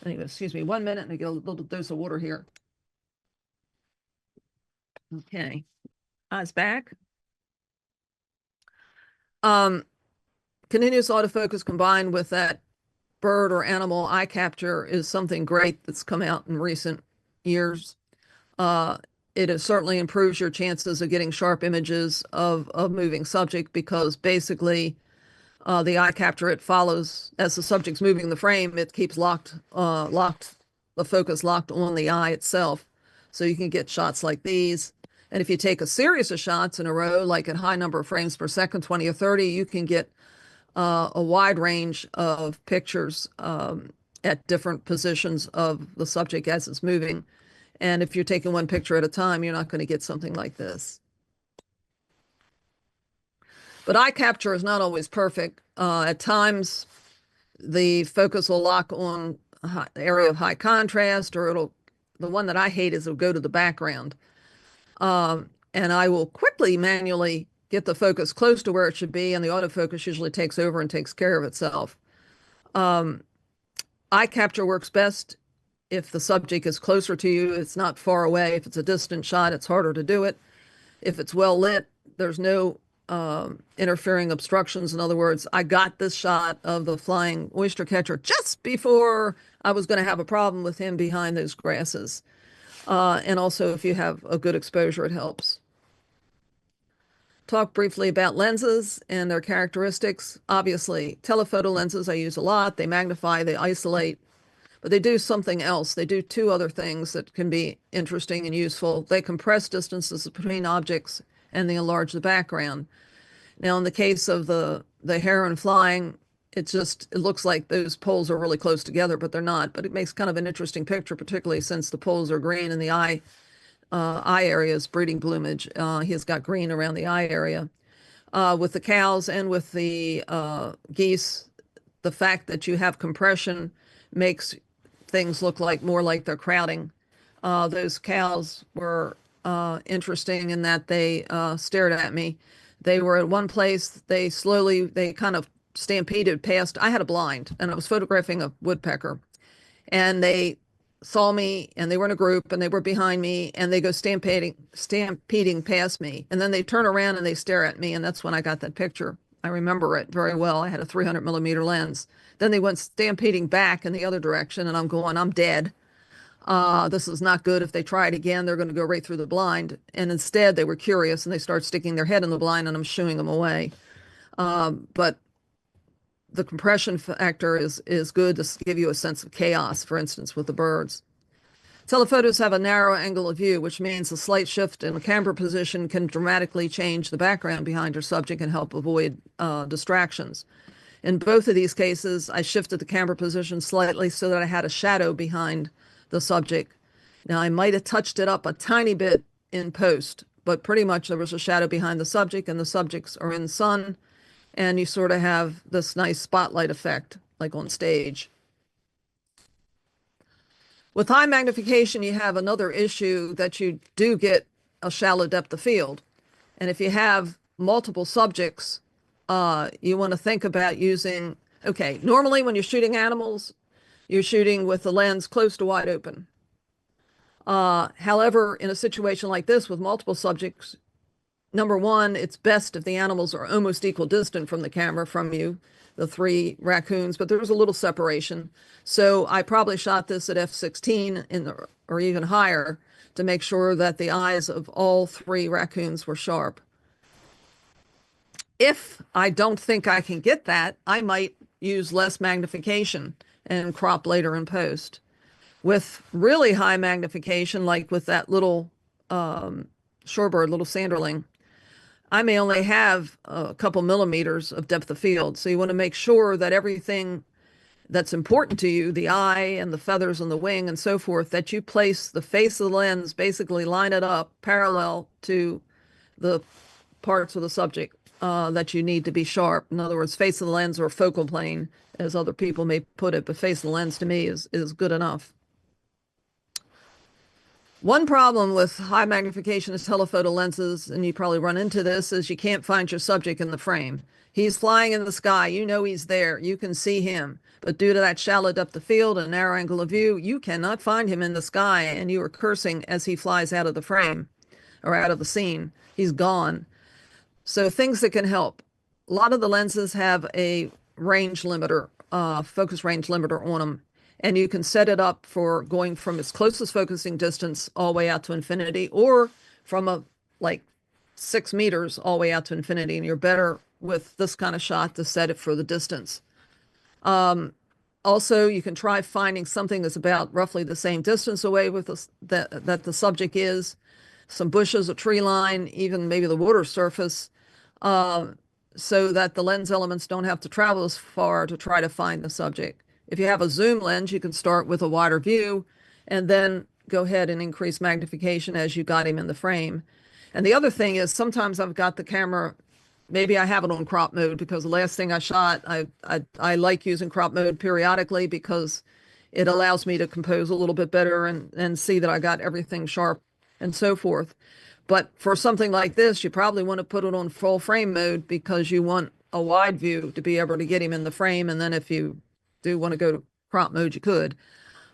Anyway, excuse me, 1 minute, and I get a little dose of water here. Okay, eyes back. Continuous autofocus combined with that bird or animal eye capture is something great that's come out in recent years. It certainly improves your chances of getting sharp images of a moving subject because basically the eye capture, it follows as the subject's moving the frame, it keeps the focus locked on the eye itself. So you can get shots like these. And if you take a series of shots in a row, like at high number of frames per second, 20 or 30, you can get a wide range of pictures at different positions of the subject as it's moving. And if you're taking one picture at a time, you're not going to get something like this. But eye capture is not always perfect. At times, the focus will lock on the area of high contrast, or the one that I hate is it'll go to the background. And I will quickly manually get the focus close to where it should be, and the autofocus usually takes over and takes care of itself. Eye capture works best if the subject is closer to you, it's not far away. If it's a distant shot, it's harder to do it. If it's well lit, there's no interfering obstructions. In other words, I got this shot of the flying oyster catcher just before I was going to have a problem with him behind those grasses. And also, if you have a good exposure, it helps. Talk briefly about lenses and their characteristics. Obviously, telephoto lenses I use a lot. They magnify, they isolate, but they do something else. They do two other things that can be interesting and useful. They compress distances between objects and they enlarge the background. Now, in the case of the heron flying, it looks like those poles are really close together, but they're not. But it makes kind of an interesting picture, particularly since the poles are green and the eye area is breeding plumage. He's got green around the eye area. With the cows and with the geese, the fact that you have compression makes things look more like they're crowding. Those cows were interesting in that they stared at me. They were at one place, they kind of stampeded past. I had a blind and I was photographing a woodpecker, and they saw me and they were in a group and they were behind me and they go stampeding past me. And then they turn around and they stare at me. And that's when I got that picture. I remember it very well. I had a 300 millimeter lens. Then they went stampeding back in the other direction, and I'm going, I'm dead. This is not good. If they try it again, they're going to go right through the blind. And instead, they were curious and they start sticking their head in the blind, and I'm shooing them away. But the compression factor is good to give you a sense of chaos, for instance, with the birds. Telephotos have a narrow angle of view, which means a slight shift in the camera position can dramatically change the background behind your subject and help avoid distractions. In both of these cases, I shifted the camera position slightly so that I had a shadow behind the subject. Now, I might have touched it up a tiny bit in post, but pretty much there was a shadow behind the subject, and the subjects are in the sun, and you sort of have this nice spotlight effect, like on stage. With high magnification, you have another issue that you do get a shallow depth of field. And if you have multiple subjects, you want to think about using, okay, normally when you're shooting animals, you're shooting with the lens close to wide open. However, in a situation like this with multiple subjects, number one, it's best if the animals are almost equal distant from the camera from you, the 3 raccoons, but there's a little separation. So I probably shot this at f/16 or even higher to make sure that the eyes of all 3 raccoons were sharp. If I don't think I can get that, I might use less magnification and crop later in post. With really high magnification, like with that little shorebird, little sanderling, I may only have a couple millimeters of depth of field. So you want to make sure that everything that's important to you, the eye and the feathers and the wing and so forth, that you place the face of the lens, basically line it up parallel to the parts of the subject that you need to be sharp. In other words, face of the lens or focal plane, as other people may put it, but face of the lens to me is good enough. One problem with high magnification telephoto lenses, and you probably run into this, is you can't find your subject in the frame. He's flying in the sky. You know he's there. You can see him. But due to that shallow depth of field and narrow angle of view, you cannot find him in the sky, and you are cursing as he flies out of the frame or out of the scene. He's gone. So things that can help. A lot of the lenses have a range limiter, focus range limiter on them. And you can set it up for going from its closest focusing distance all the way out to infinity, or from like 6 meters all the way out to infinity. And you're better with this kind of shot to set it for the distance. Also, you can try finding something that's about roughly the same distance away with that the subject is, some bushes, a tree line, even maybe the water surface, so that the lens elements don't have to travel as far to try to find the subject. If you have a zoom lens, you can start with a wider view and then go ahead and increase magnification as you got him in the frame. And the other thing is sometimes I've got the camera, maybe I have it on crop mode because the last thing I shot, I like using crop mode periodically because it allows me to compose a little bit better and see that I got everything sharp and so forth. But for something like this, you probably want to put it on full frame mode because you want a wide view to be able to get him in the frame. And then if you do want to go to crop mode, you could.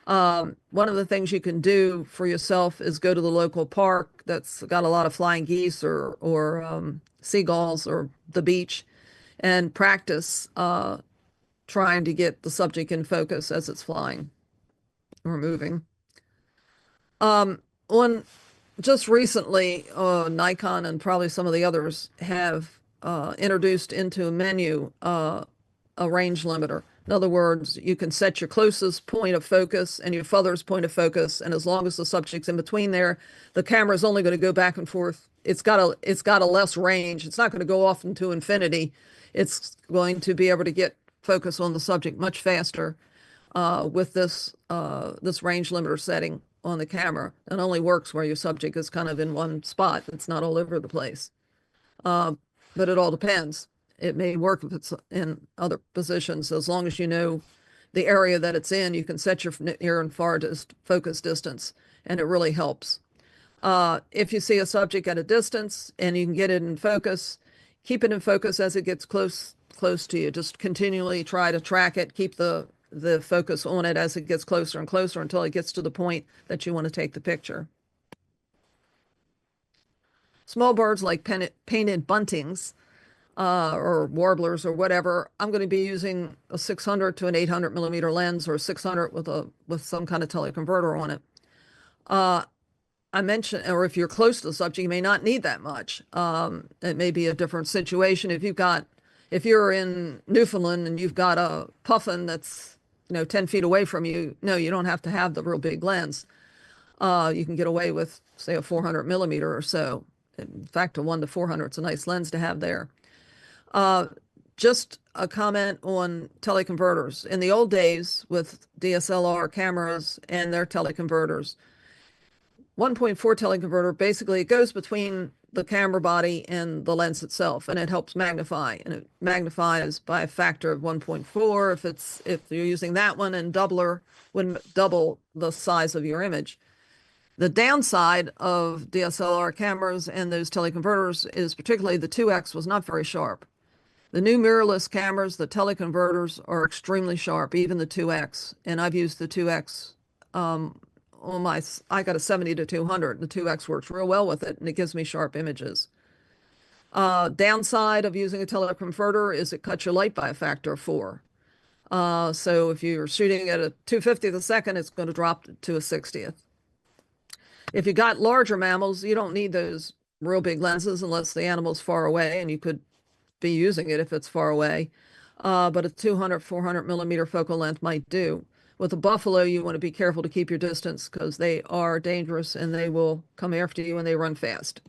One of the things you can do for yourself is go to the local park that's got a lot of flying geese or seagulls or the beach and practice trying to get the subject in focus as it's flying or moving. Just recently, Nikon and probably some of the others have introduced into a menu a range limiter. In other words, you can set your closest point of focus and your furthest point of focus, and as long as the subject's in between there, the camera is only going to go back and forth. It's got a less range. It's not going to go off into infinity. It's going to be able to get focus on the subject much faster with this range limiter setting on the camera. It only works where your subject is kind of in one spot. It's not all over the place. But it all depends. It may work if it's in other positions. As long as you know the area that it's in, you can set your near and farthest focus distance, and it really helps. If you see a subject at a distance and you can get it in focus, keep it in focus as it gets close to you. Just continually try to track it, keep the focus on it as it gets closer and closer until it gets to the point that you want to take the picture. Small birds like painted buntings or warblers or whatever, I'm going to be using a 600 to an 800 millimeter lens or 600 with some kind of teleconverter on it. I mentioned, or if you're close to the subject, you may not need that much. It may be a different situation. If you're in Newfoundland and you've got a puffin that's 10 feet away from you, no, you don't have to have the real big lens. You can get away with, say, a 400 millimeter or so. In fact, a 1 to 400, it's a nice lens to have there. Just a comment on teleconverters. In the old days with DSLR cameras and their teleconverters, 1.4 teleconverter, basically it goes between the camera body and the lens itself, and it helps magnify, and it magnifies by a factor of 1.4 if you're using that one, and doubler would double the size of your image. The downside of DSLR cameras and those teleconverters is particularly the 2x was not very sharp. The new mirrorless cameras, the teleconverters, are extremely sharp, even the 2x. And I've used the 2x I got a 70 to 200. The 2x works real well with it, and it gives me sharp images. Downside of using a teleconverter is it cuts your light by a factor of 4. So if you're shooting at a 250th a second, it's going to drop to a 60th. If you got larger mammals, you don't need those real big lenses unless the animal's far away, and you could be using it if it's far away. But a 200, 400 millimeter focal length might do. With a buffalo, you want to be careful to keep your distance because they are dangerous and they will come after you when they run fast.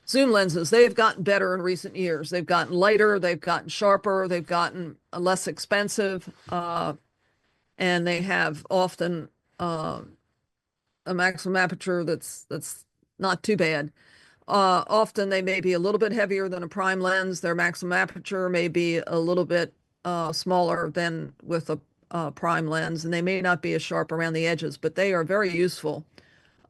Zoom lenses, they've gotten better in recent years. They've gotten lighter, they've gotten sharper, they've gotten less expensive, and they have often a maximum aperture that's not too bad. Often they may be a little bit heavier than a prime lens. Their maximum aperture may be a little bit smaller than with a prime lens, and they may not be as sharp around the edges, but they are very useful.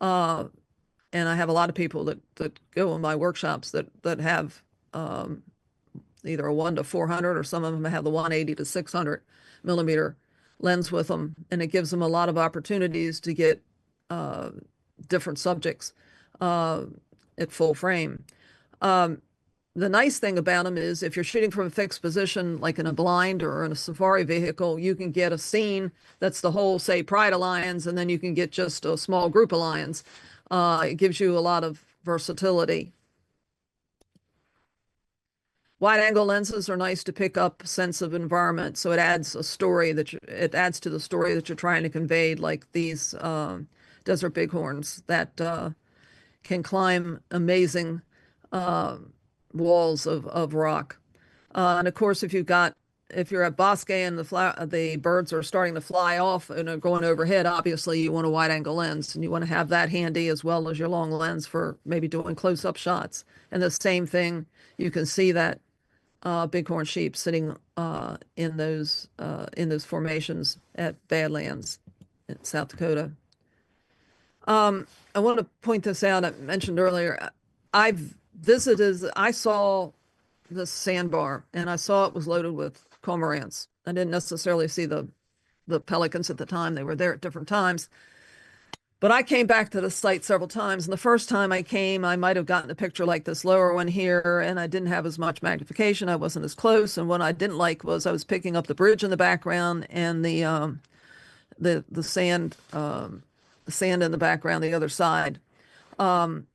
And I have a lot of people that go in my workshops that have either a 1 to 400, or some of them have the 180 to 600 millimeter lens with them, and it gives them a lot of opportunities to get different subjects at full frame. The nice thing about them is if you're shooting from a fixed position, like in a blind or in a safari vehicle, you can get a scene that's the whole, say, pride of lions, and then you can get just a small group of lions. It gives you a lot of versatility. Wide angle lenses are nice to pick up a sense of environment, so it adds a story it adds to the story that you're trying to convey, like these desert bighorns that can climb amazing walls of rock. And of course, if you're at bosque and the birds are starting to fly off and are going overhead, obviously you want a wide angle lens, and you want to have that handy as well as your long lens for maybe doing close-up shots. And the same thing, you can see that bighorn sheep sitting in those formations at Badlands in South Dakota. I want to point this out. I mentioned earlier, I saw this sandbar, and I saw it was loaded with cormorants. I didn't necessarily see the pelicans at the time. They were there at different times. But I came back to the site several times, and the first time I came, I might have gotten a picture like this lower one here, and I didn't have as much magnification. I wasn't as close, and what I didn't like was I was picking up the bridge in the background and the sand in the background, the other side. When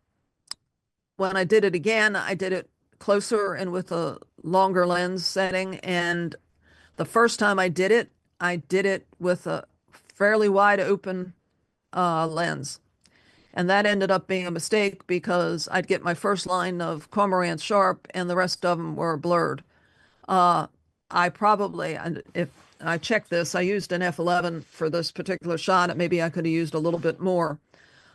I did it again, I did it closer and with a longer lens setting. And the first time I did it with a fairly wide open lens. And that ended up being a mistake because I'd get my first line of cormorants sharp and the rest of them were blurred. If I checked this, I used an f11 for this particular shot. Maybe I could have used a little bit more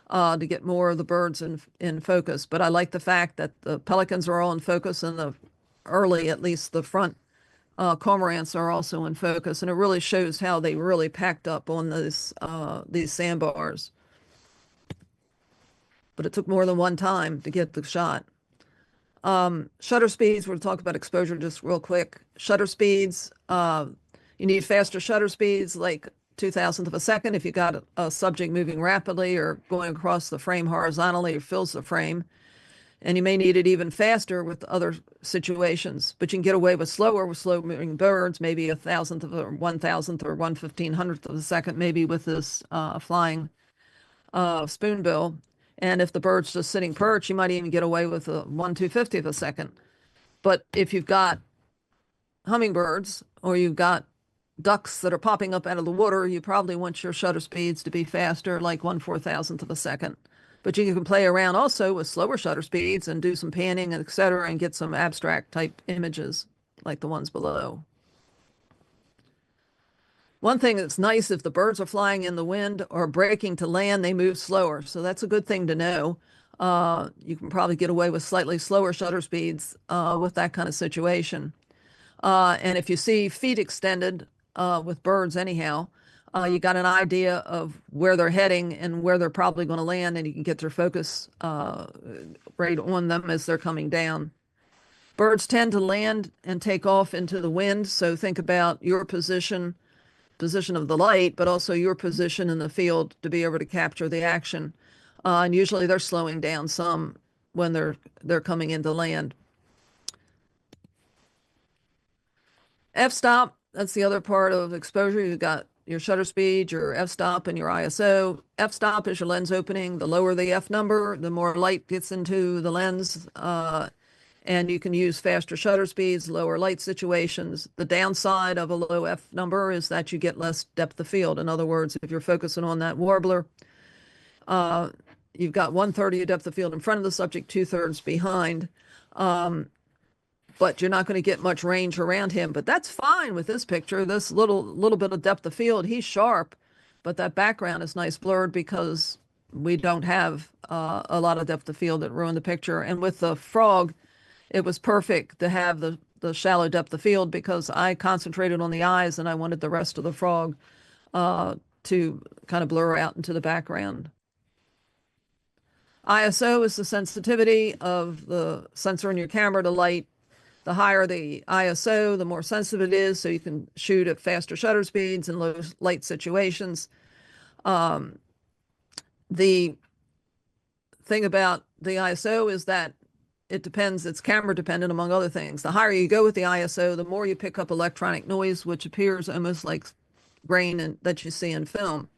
to get more of the birds in focus. But I like the fact that the pelicans are all in focus, and at least the front cormorants are also in focus. And it really shows how they really packed up on these sandbars. But it took more than one time to get the shot. Shutter speeds, we'll talk about exposure just real quick. Shutter speeds, you need faster shutter speeds, like 0.002 of a second if you got a subject moving rapidly or going across the frame horizontally or fills the frame. And you may need it even faster with other situations, but you can get away with slower with slow moving birds, maybe 1,000th of a 1,000th or 1/1500th of a second, maybe with this flying spoonbill. And if the bird's just sitting perch, you might even get away with a 1/250th of a second. But if you've got hummingbirds or you've got ducks that are popping up out of the water, you probably want your shutter speeds to be faster, like 1/4000th of a second. But you can play around also with slower shutter speeds and do some panning, et cetera, and get some abstract type images like the ones below. One thing that's nice, if the birds are flying in the wind or breaking to land, they move slower. So that's a good thing to know. You can probably get away with slightly slower shutter speeds with that kind of situation. And if you see feet extended with birds anyhow, you got an idea of where they're heading and where they're probably going to land, and you can get their focus right on them as they're coming down. Birds tend to land and take off into the wind, so think about your position of the light, but also your position in the field to be able to capture the action. And usually they're slowing down some when they're coming into land. F-stop, that's the other part of exposure. You've got your shutter speed, your f-stop, and your ISO. F-stop is your lens opening. The lower the F number, the more light gets into the lens, and you can use faster shutter speeds, lower light situations. The downside of a low F number is that you get less depth of field. In other words, if you're focusing on that warbler, you've got 1/3 of depth of field in front of the subject, 2/3 behind. But you're not going to get much range around him. But that's fine with this picture. This little bit of depth of field, he's sharp, but that background is nice blurred because we don't have a lot of depth of field that ruined the picture. And with the frog, it was perfect to have the shallow depth of field because I concentrated on the eyes and I wanted the rest of the frog to kind of blur out into the background. ISO is the sensitivity of the sensor in your camera to light. The higher the ISO, the more sensitive it is, so you can shoot at faster shutter speeds in low light situations. The thing about the ISO is that it depends, it's camera dependent among other things. The higher you go with the ISO, the more you pick up electronic noise, which appears almost like grain that you see in film.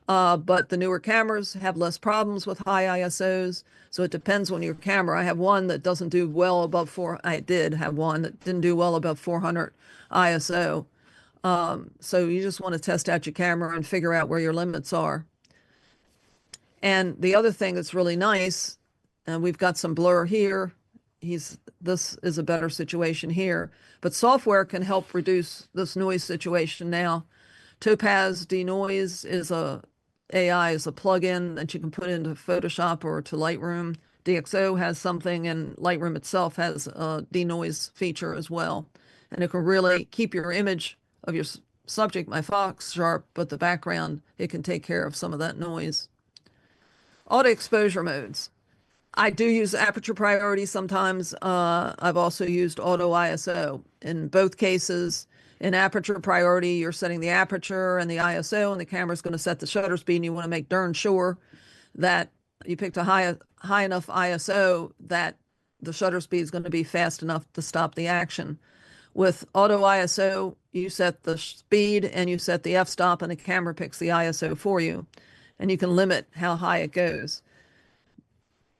But the newer cameras have less problems with high ISOs, so it depends on your camera. I have one that doesn't do well above I did have one that didn't do well above 400 ISO. So you just want to test out your camera and figure out where your limits are. And the other thing that's really nice, and we've got some blur here. This is a better situation here, but software can help reduce this noise situation now. Topaz Denoise is AI is a plugin that you can put into Photoshop or to Lightroom. DxO has something, and Lightroom itself has a denoise feature as well. And it can really keep your image of your subject, my fox, sharp, but the background, it can take care of some of that noise. Auto exposure modes. I do use aperture priority sometimes. I've also used auto ISO. In both cases, in aperture priority, you're setting the aperture and the ISO, and the camera's going to set the shutter speed, and you want to make darn sure that you picked a high enough ISO that the shutter speed is going to be fast enough to stop the action. With auto ISO, you set the speed and you set the f-stop, and the camera picks the ISO for you, and you can limit how high it goes.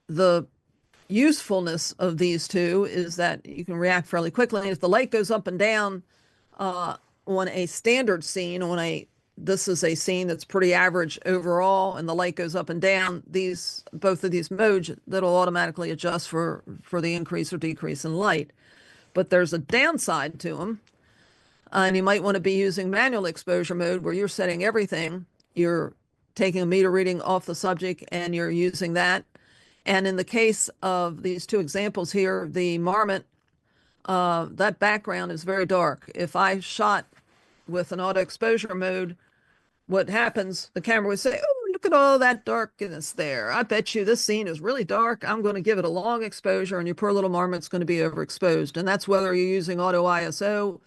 The usefulness of these two is that you can react fairly quickly. And if the light goes up and down on a standard scene, this is a scene that's pretty average overall, and the light goes up and down, both of these modes, that'll automatically adjust for the increase or decrease in light. But there's a downside to them, and you might want to be using manual exposure mode where you're setting everything. You're taking a meter reading off the subject and you're using that. And in the case of these two examples here, the marmot, that background is very dark. If I shot with an auto exposure mode, what happens, the camera would say, oh, look at all that darkness there. I bet you this scene is really dark. I'm going to give it a long exposure, and your poor little marmot's going to be overexposed. And that's whether you're using auto ISO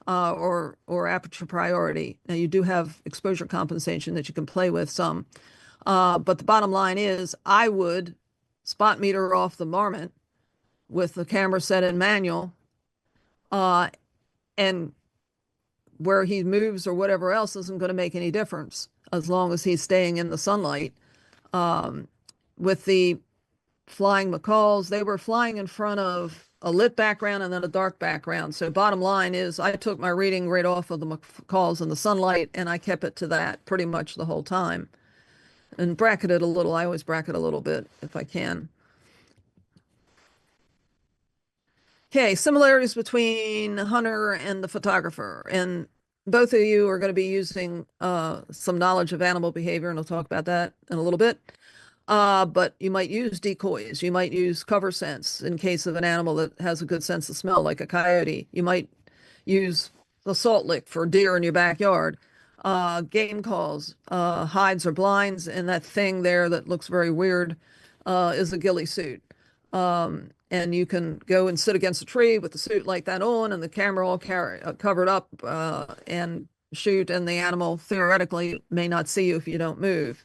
or aperture priority. Now, you do have exposure compensation that you can play with some. But the bottom line is I would spot meter off the marmot with the camera set in manual, and where he moves or whatever else isn't going to make any difference as long as he's staying in the sunlight. With the flying macaws, they were flying in front of a lit background and then a dark background. So bottom line is I took my reading right off of the macaws in the sunlight, and I kept it to that pretty much the whole time. And bracketed a little. I always bracket a little bit if I can. Okay, similarities between the hunter and the photographer. And both of you are going to be using some knowledge of animal behavior, and I'll talk about that in a little bit. But you might use decoys. You might use cover scents in case of an animal that has a good sense of smell, like a coyote. You might use the salt lick for deer in your backyard. Game calls, hides or blinds, and that thing there that looks very weird is a ghillie suit. And you can go and sit against a tree with the suit like that on and the camera all covered up and shoot, and the animal theoretically may not see you if you don't move.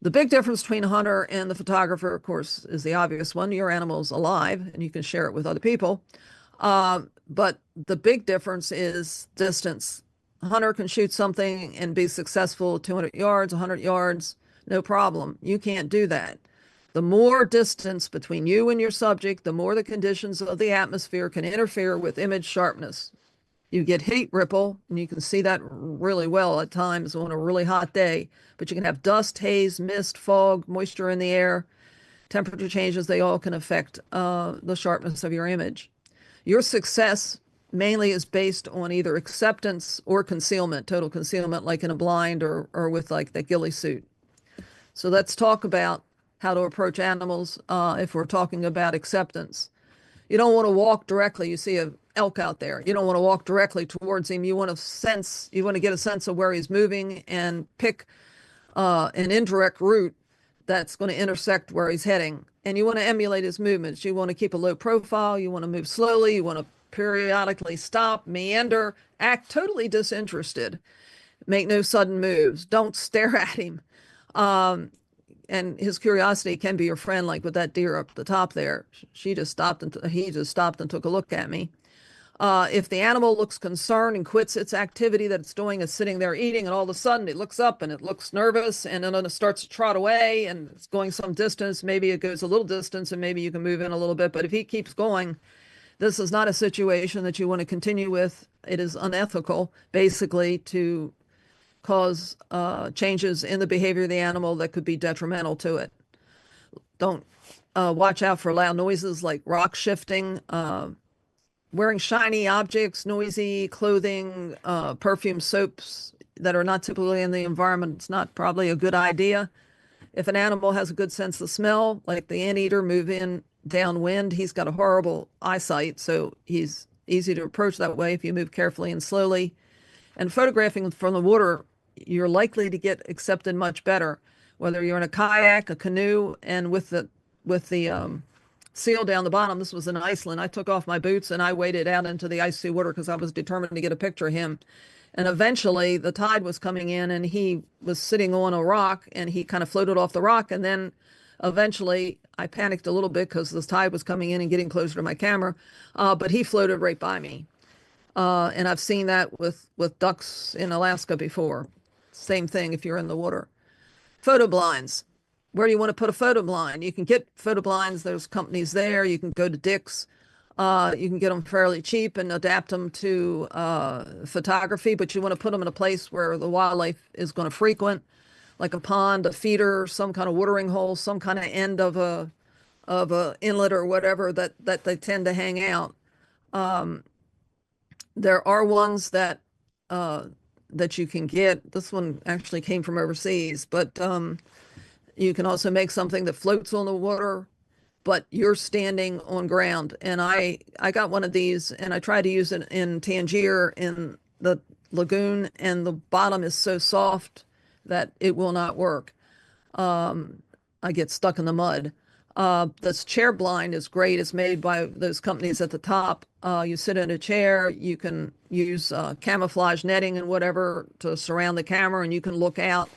The big difference between a hunter and the photographer, of course, is the obvious one. Your animal's alive and you can share it with other people. But the big difference is distance. A hunter can shoot something and be successful 200 yards, 100 yards, no problem. You can't do that. The more distance between you and your subject, the more the conditions of the atmosphere can interfere with image sharpness. You get heat ripple, and you can see that really well at times on a really hot day, but you can have dust, haze, mist, fog, moisture in the air, temperature changes. They all can affect the sharpness of your image. Your success mainly is based on either acceptance or concealment, total concealment, like in a blind or with like the ghillie suit. So let's talk about how to approach animals if we're talking about acceptance. You don't want to walk directly. You see an elk out there. You don't want to walk directly towards him. You want to get a sense of where he's moving and pick an indirect route that's going to intersect where he's heading. And you want to emulate his movements. You want to keep a low profile. You want to move slowly. You want to periodically stop, meander, act totally disinterested. Make no sudden moves. Don't stare at him. And his curiosity can be your friend, like with that deer up the top there. He just stopped and took a look at me. If the animal looks concerned and quits its activity that it's doing, is sitting there eating, and all of a sudden it looks up and it looks nervous, and then it starts to trot away and it's going some distance, maybe it goes a little distance and maybe you can move in a little bit. But if he keeps going, this is not a situation that you want to continue with. It is unethical, basically, to cause changes in the behavior of the animal that could be detrimental to it. Don't watch out for loud noises like rock shifting, wearing shiny objects, noisy clothing, perfume, soaps that are not typically in the environment. It's not probably a good idea. If an animal has a good sense of smell, like the anteater, move in downwind, he's got a horrible eyesight, so he's easy to approach that way if you move carefully and slowly. And photographing from the water, you're likely to get accepted much better, whether you're in a kayak, a canoe, and with the seal down the bottom. This was in Iceland. I took off my boots and I waded out into the icy water because I was determined to get a picture of him. And eventually the tide was coming in and he was sitting on a rock and he kind of floated off the rock. And then eventually I panicked a little bit because the tide was coming in and getting closer to my camera, but he floated right by me. And I've seen that with ducks in Alaska before. Same thing if you're in the water. Photo blinds. Where do you want to put a photo blind? You can get photo blinds. There's companies there. You can go to Dick's. You can get them fairly cheap and adapt them to photography, but you want to put them in a place where the wildlife is going to frequent, like a pond, a feeder, some kind of watering hole, some kind of end of a inlet or whatever that they tend to hang out. There are ones that you can get. This one actually came from overseas, but you can also make something that floats on the water, but you're standing on ground. And I got one of these and I tried to use it in Tangier in the lagoon, and the bottom is so soft that it will not work. I get stuck in the mud. This chair blind is great. It's made by those companies at the top. You sit in a chair, you can use camouflage netting and whatever to surround the camera, and you can look out,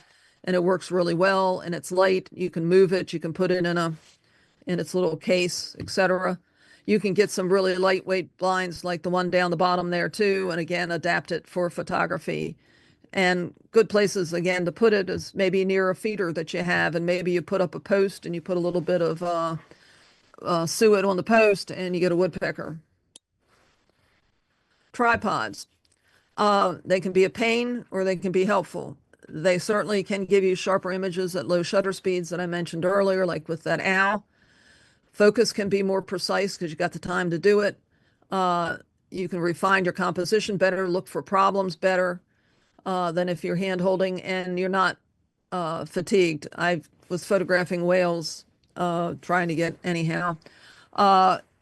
and it works really well, and it's light. You can move it, you can put it in its little case, etc. You can get some really lightweight blinds like the one down the bottom there too, and again, adapt it for photography. And good places, again, to put it is maybe near a feeder that you have, and maybe you put up a post and you put a little bit of suet on the post and you get a woodpecker. Tripods. They can be a pain or they can be helpful. They certainly can give you sharper images at low shutter speeds that I mentioned earlier, like with that owl. Focus can be more precise because you got the time to do it. You can refine your composition better, look for problems better than if you're hand holding and you're not fatigued. I was photographing whales, trying to get anyhow,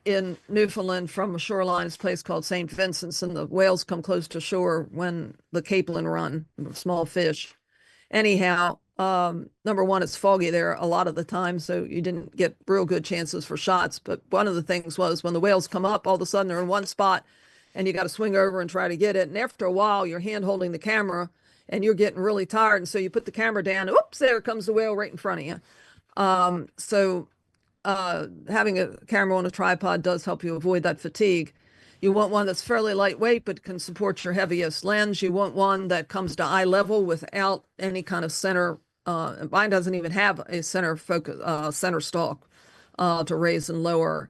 in Newfoundland from a shoreline, this place called St. Vincent's, and the whales come close to shore when the capelin run, small fish. Anyhow, number one, it's foggy there a lot of the time, so you didn't get real good chances for shots. But one of the things was when the whales come up, all of a sudden they're in one spot and you got to swing over and try to get it. And after a while, you're hand holding the camera and you're getting really tired. And so you put the camera down, oops, there comes the whale right in front of you. Having a camera on a tripod does help you avoid that fatigue. You want one that's fairly lightweight but can support your heaviest lens. You want one that comes to eye level without any kind of center. Mine doesn't even have a center focus, center stalk to raise and lower.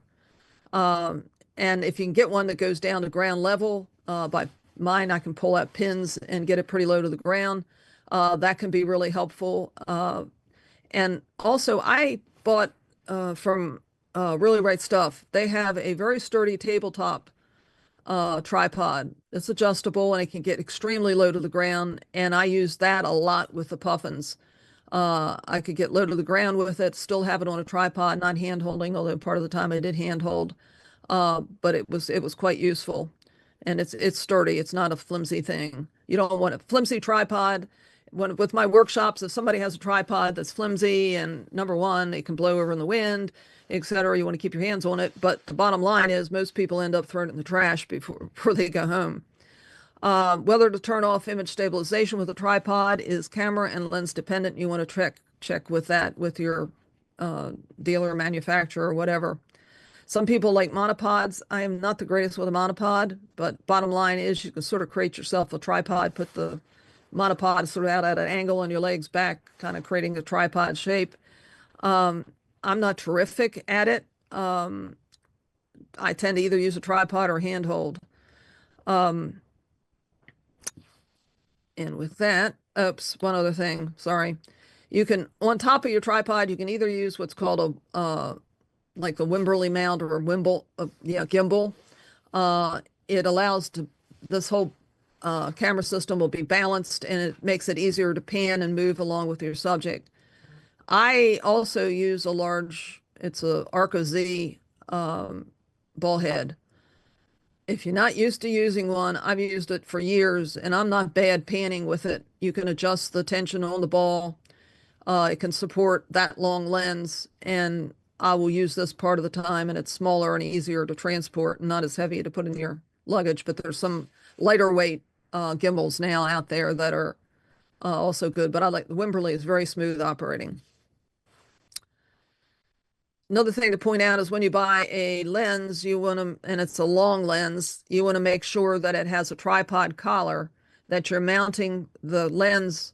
And if you can get one that goes down to ground level, by mine, I can pull out pins and get it pretty low to the ground. That can be really helpful. And also, I bought from Really Right Stuff. They have a very sturdy tabletop tripod. It's adjustable and it can get extremely low to the ground. And I use that a lot with the puffins. I could get low to the ground with it, still have it on a tripod, not hand holding, although part of the time I did hand hold. But it was quite useful, and it's sturdy. It's not a flimsy thing. You don't want a flimsy tripod. With my workshops, if somebody has a tripod that's flimsy and number one, it can blow over in the wind, etc., you want to keep your hands on it. But the bottom line is most people end up throwing it in the trash before they go home. Whether to turn off image stabilization with a tripod is camera and lens dependent. You want to check with that with your dealer, manufacturer, or whatever. Some people like monopods. I am not the greatest with a monopod, but bottom line is you can sort of create yourself a tripod, put the monopod sort of out at an angle and your legs back, kind of creating a tripod shape. I'm not terrific at it. I tend to either use a tripod or handhold. And with that, oops, one other thing, sorry. You can, on top of your tripod, you can either use what's called a, like the Wimberley mount or a gimbal. It allows this whole camera system will be balanced and it makes it easier to pan and move along with your subject. I also use a large, it's a Arco Z ball head. If you're not used to using one, I've used it for years and I'm not bad panning with it. You can adjust the tension on the ball. It can support that long lens, and I will use this part of the time, and it's smaller and easier to transport and not as heavy to put in your luggage. But there's some lighter weight gimbals now out there that are also good. But I like the Wimberley is very smooth operating. Another thing to point out is when you buy a lens, you want to, and it's a long lens, you want to make sure that it has a tripod collar, that you're mounting the lens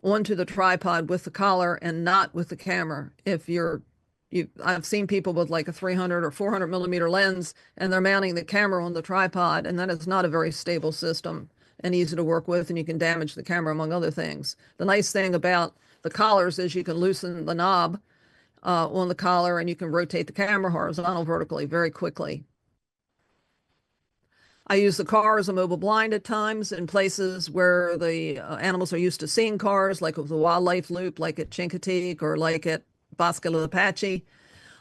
onto the tripod with the collar and not with the camera. I've seen people with like a 300 or 400 millimeter lens and they're mounting the camera on the tripod, and that is not a very stable system and easy to work with, and you can damage the camera among other things. The nice thing about the collars is you can loosen the knob on the collar and you can rotate the camera horizontal, vertically very quickly. I use the car as a mobile blind at times in places where the animals are used to seeing cars, like with the wildlife loop, like at Chincoteague or like at Bosque del Apache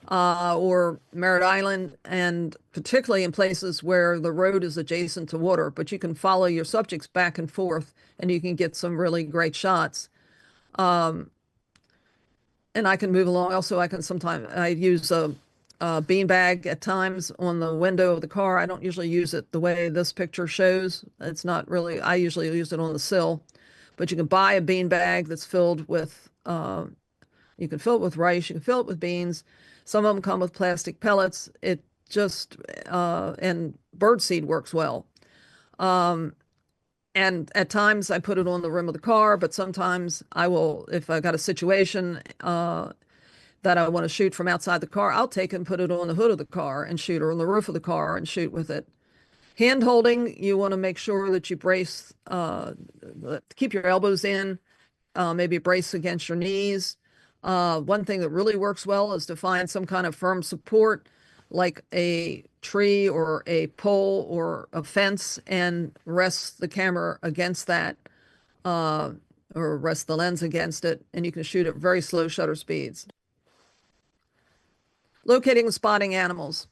or Merritt Island, and particularly in places where the road is adjacent to water, but you can follow your subjects back and forth and you can get some really great shots. And I can move along. Also, I use a beanbag at times on the window of the car. I don't usually use it the way this picture shows. It's not really, I usually use it on the sill. But you can buy a beanbag that's filled with, you can fill it with rice, you can fill it with beans. Some of them come with plastic pellets. It just, and birdseed works well. And at times I put it on the rim of the car, but sometimes I will, if I got a situation that I want to shoot from outside the car, I'll take and put it on the hood of the car and shoot, or on the roof of the car and shoot with it. Hand holding, you want to make sure that you brace, keep your elbows in, maybe brace against your knees. One thing that really works well is to find some kind of firm support, like a tree or a pole or a fence, and rest the camera against that. or rest the lens against it, and you can shoot at very slow shutter speeds. Locating and spotting animals.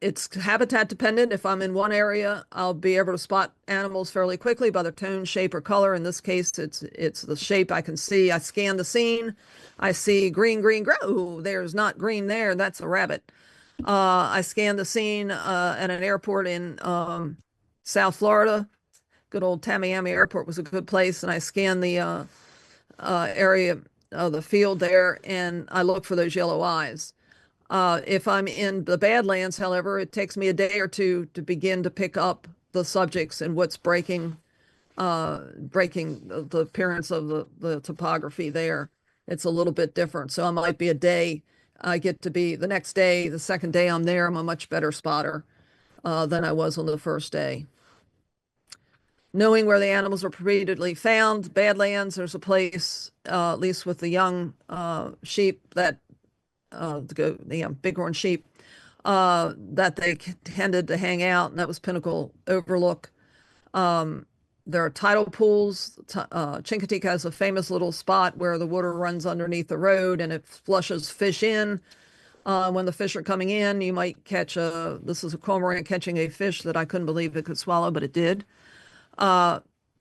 It's habitat dependent. If I'm in one area, I'll be able to spot animals fairly quickly by their tone, shape, or color. In this case, it's the shape I can see. I scan the scene. I see green, green, green. Oh, there's not green there. That's a rabbit. I scanned the scene at an airport in South Florida. Good old Tamiami Airport was a good place, and I scanned the area of the field there, and I look for those yellow eyes. If I'm in the Badlands, however, it takes me a day or two to begin to pick up the subjects and what's breaking the appearance of the topography there. It's a little bit different. So I might be a day. I get to be the next day, the second day I'm there, I'm a much better spotter than I was on the first day. Knowing where the animals are repeatedly found, Badlands, there's a place, at least with the young sheep that the bighorn sheep that they tended to hang out, and that was Pinnacle Overlook. There are tidal pools. Chincoteague has a famous little spot where the water runs underneath the road and it flushes fish in. When the fish are coming in, you might catch this is a cormorant catching a fish that I couldn't believe it could swallow, but it did.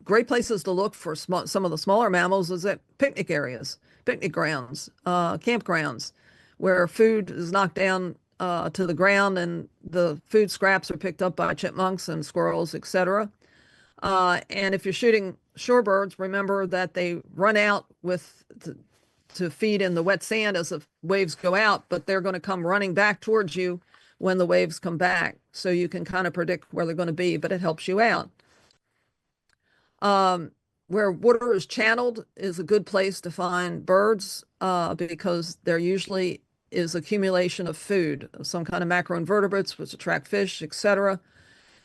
Great places to look for some of the smaller mammals is at picnic areas, picnic grounds, campgrounds, where food is knocked down to the ground and the food scraps are picked up by chipmunks and squirrels, etc. And if you're shooting shorebirds, remember that they run out to feed in the wet sand as the waves go out, but they're going to come running back towards you when the waves come back. So you can kind of predict where they're going to be, but it helps you out. Where water is channeled is a good place to find birds because there usually is accumulation of food, some kind of macroinvertebrates, which attract fish, etc.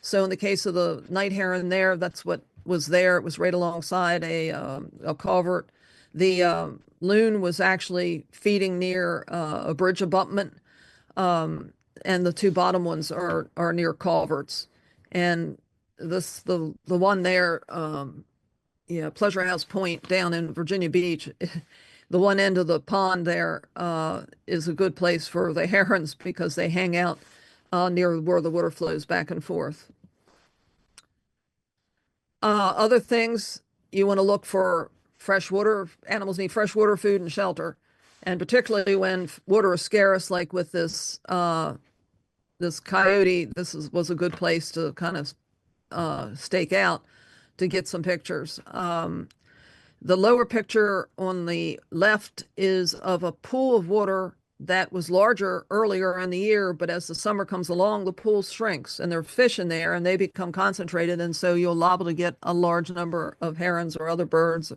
So in the case of the night heron there, that's what was there. It was right alongside a culvert. The loon was actually feeding near a bridge abutment, and the two bottom ones are near culverts. And the one there, Pleasure House Point down in Virginia Beach, the one end of the pond there is a good place for the herons because they hang out near where the water flows back and forth. Other things, you want to look for fresh water. Animals need fresh water, food, and shelter. And particularly when water is scarce, like with this coyote, was a good place to kind of stake out to get some pictures. The lower picture on the left is of a pool of water that was larger earlier in the year, but as the summer comes along, the pool shrinks and there are fish in there and they become concentrated. And so you're liable to get a large number of herons or other birds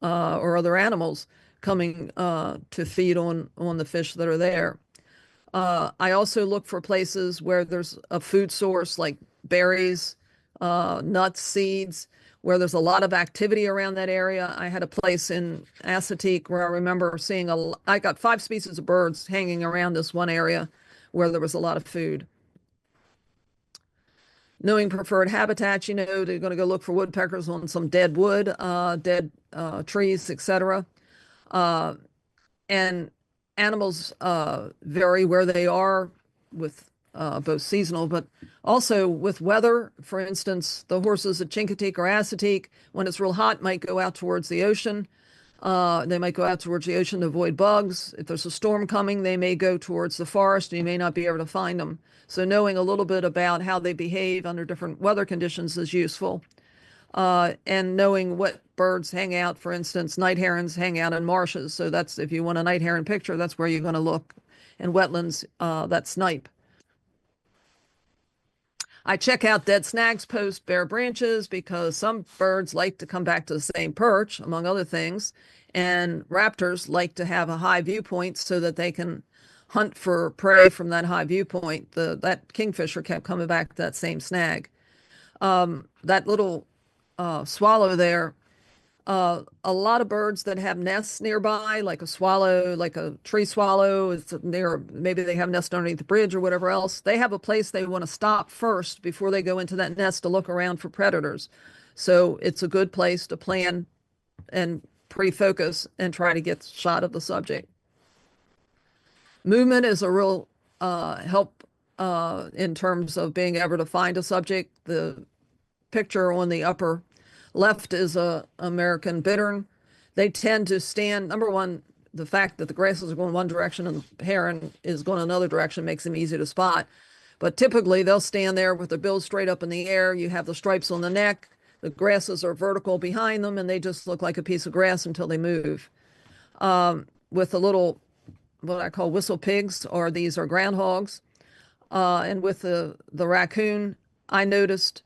or other animals coming to feed on the fish that are there. I also look for places where there's a food source like berries, nuts, seeds, where there's a lot of activity around that area. I had a place in Assateague where I remember seeing I got 5 species of birds hanging around this one area where there was a lot of food. Knowing preferred habitats, they're going to go look for woodpeckers on some dead wood, dead trees, etc. And animals vary where they are with both seasonal, but also with weather. For instance, the horses at Chincoteague or Assateague, when it's real hot, might go out towards the ocean. They might go out towards the ocean to avoid bugs. If there's a storm coming, they may go towards the forest and you may not be able to find them. So knowing a little bit about how they behave under different weather conditions is useful. And knowing what birds hang out. For instance, night herons hang out in marshes. So that's, if you want a night heron picture, that's where you're going to look. In wetlands, that's snipe. I check out dead snags post bare branches because some birds like to come back to the same perch, among other things. And raptors like to have a high viewpoint so that they can hunt for prey from that high viewpoint. That kingfisher kept coming back to that same snag. That little swallow there, a lot of birds that have nests nearby, like a swallow, like a tree swallow, it's near, maybe they have nests underneath the bridge or whatever else. They have a place they want to stop first before they go into that nest to look around for predators. So it's a good place to plan and pre-focus and try to get a shot of the subject. Movement is a real help in terms of being able to find a subject. The picture on the upper left is a American bittern. They tend to stand, number one, the fact that the grasses are going one direction and the heron is going another direction makes them easy to spot. But typically they'll stand there with their bills straight up in the air. You have the stripes on the neck. The grasses are vertical behind them, and they just look like a piece of grass until they move. With the little, what I call whistle pigs, or these are groundhogs. And with the raccoon, I noticed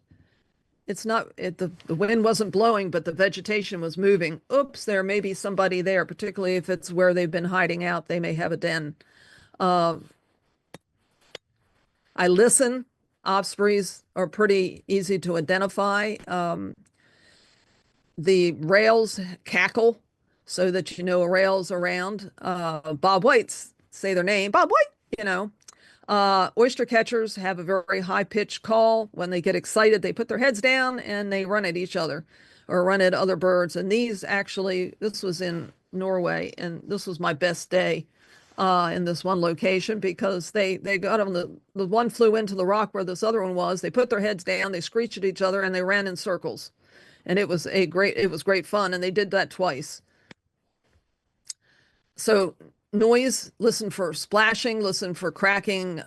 the wind wasn't blowing, but the vegetation was moving. Oops, there may be somebody there, particularly if it's where they've been hiding out. They may have a den. I listen. Ospreys are pretty easy to identify. The rails cackle so that you know a rail's around. Bob Whites, say their name, Bob White, oyster catchers have a very high-pitched call. When they get excited, they put their heads down and they run at each other or run at other birds. And these actually, this was in Norway, and this was my best day in this one location, because they got on the one flew into the rock where this other one was. They put their heads down, they screeched at each other, and they ran in circles. And it was great fun. And they did that twice. So noise, listen for splashing, listen for cracking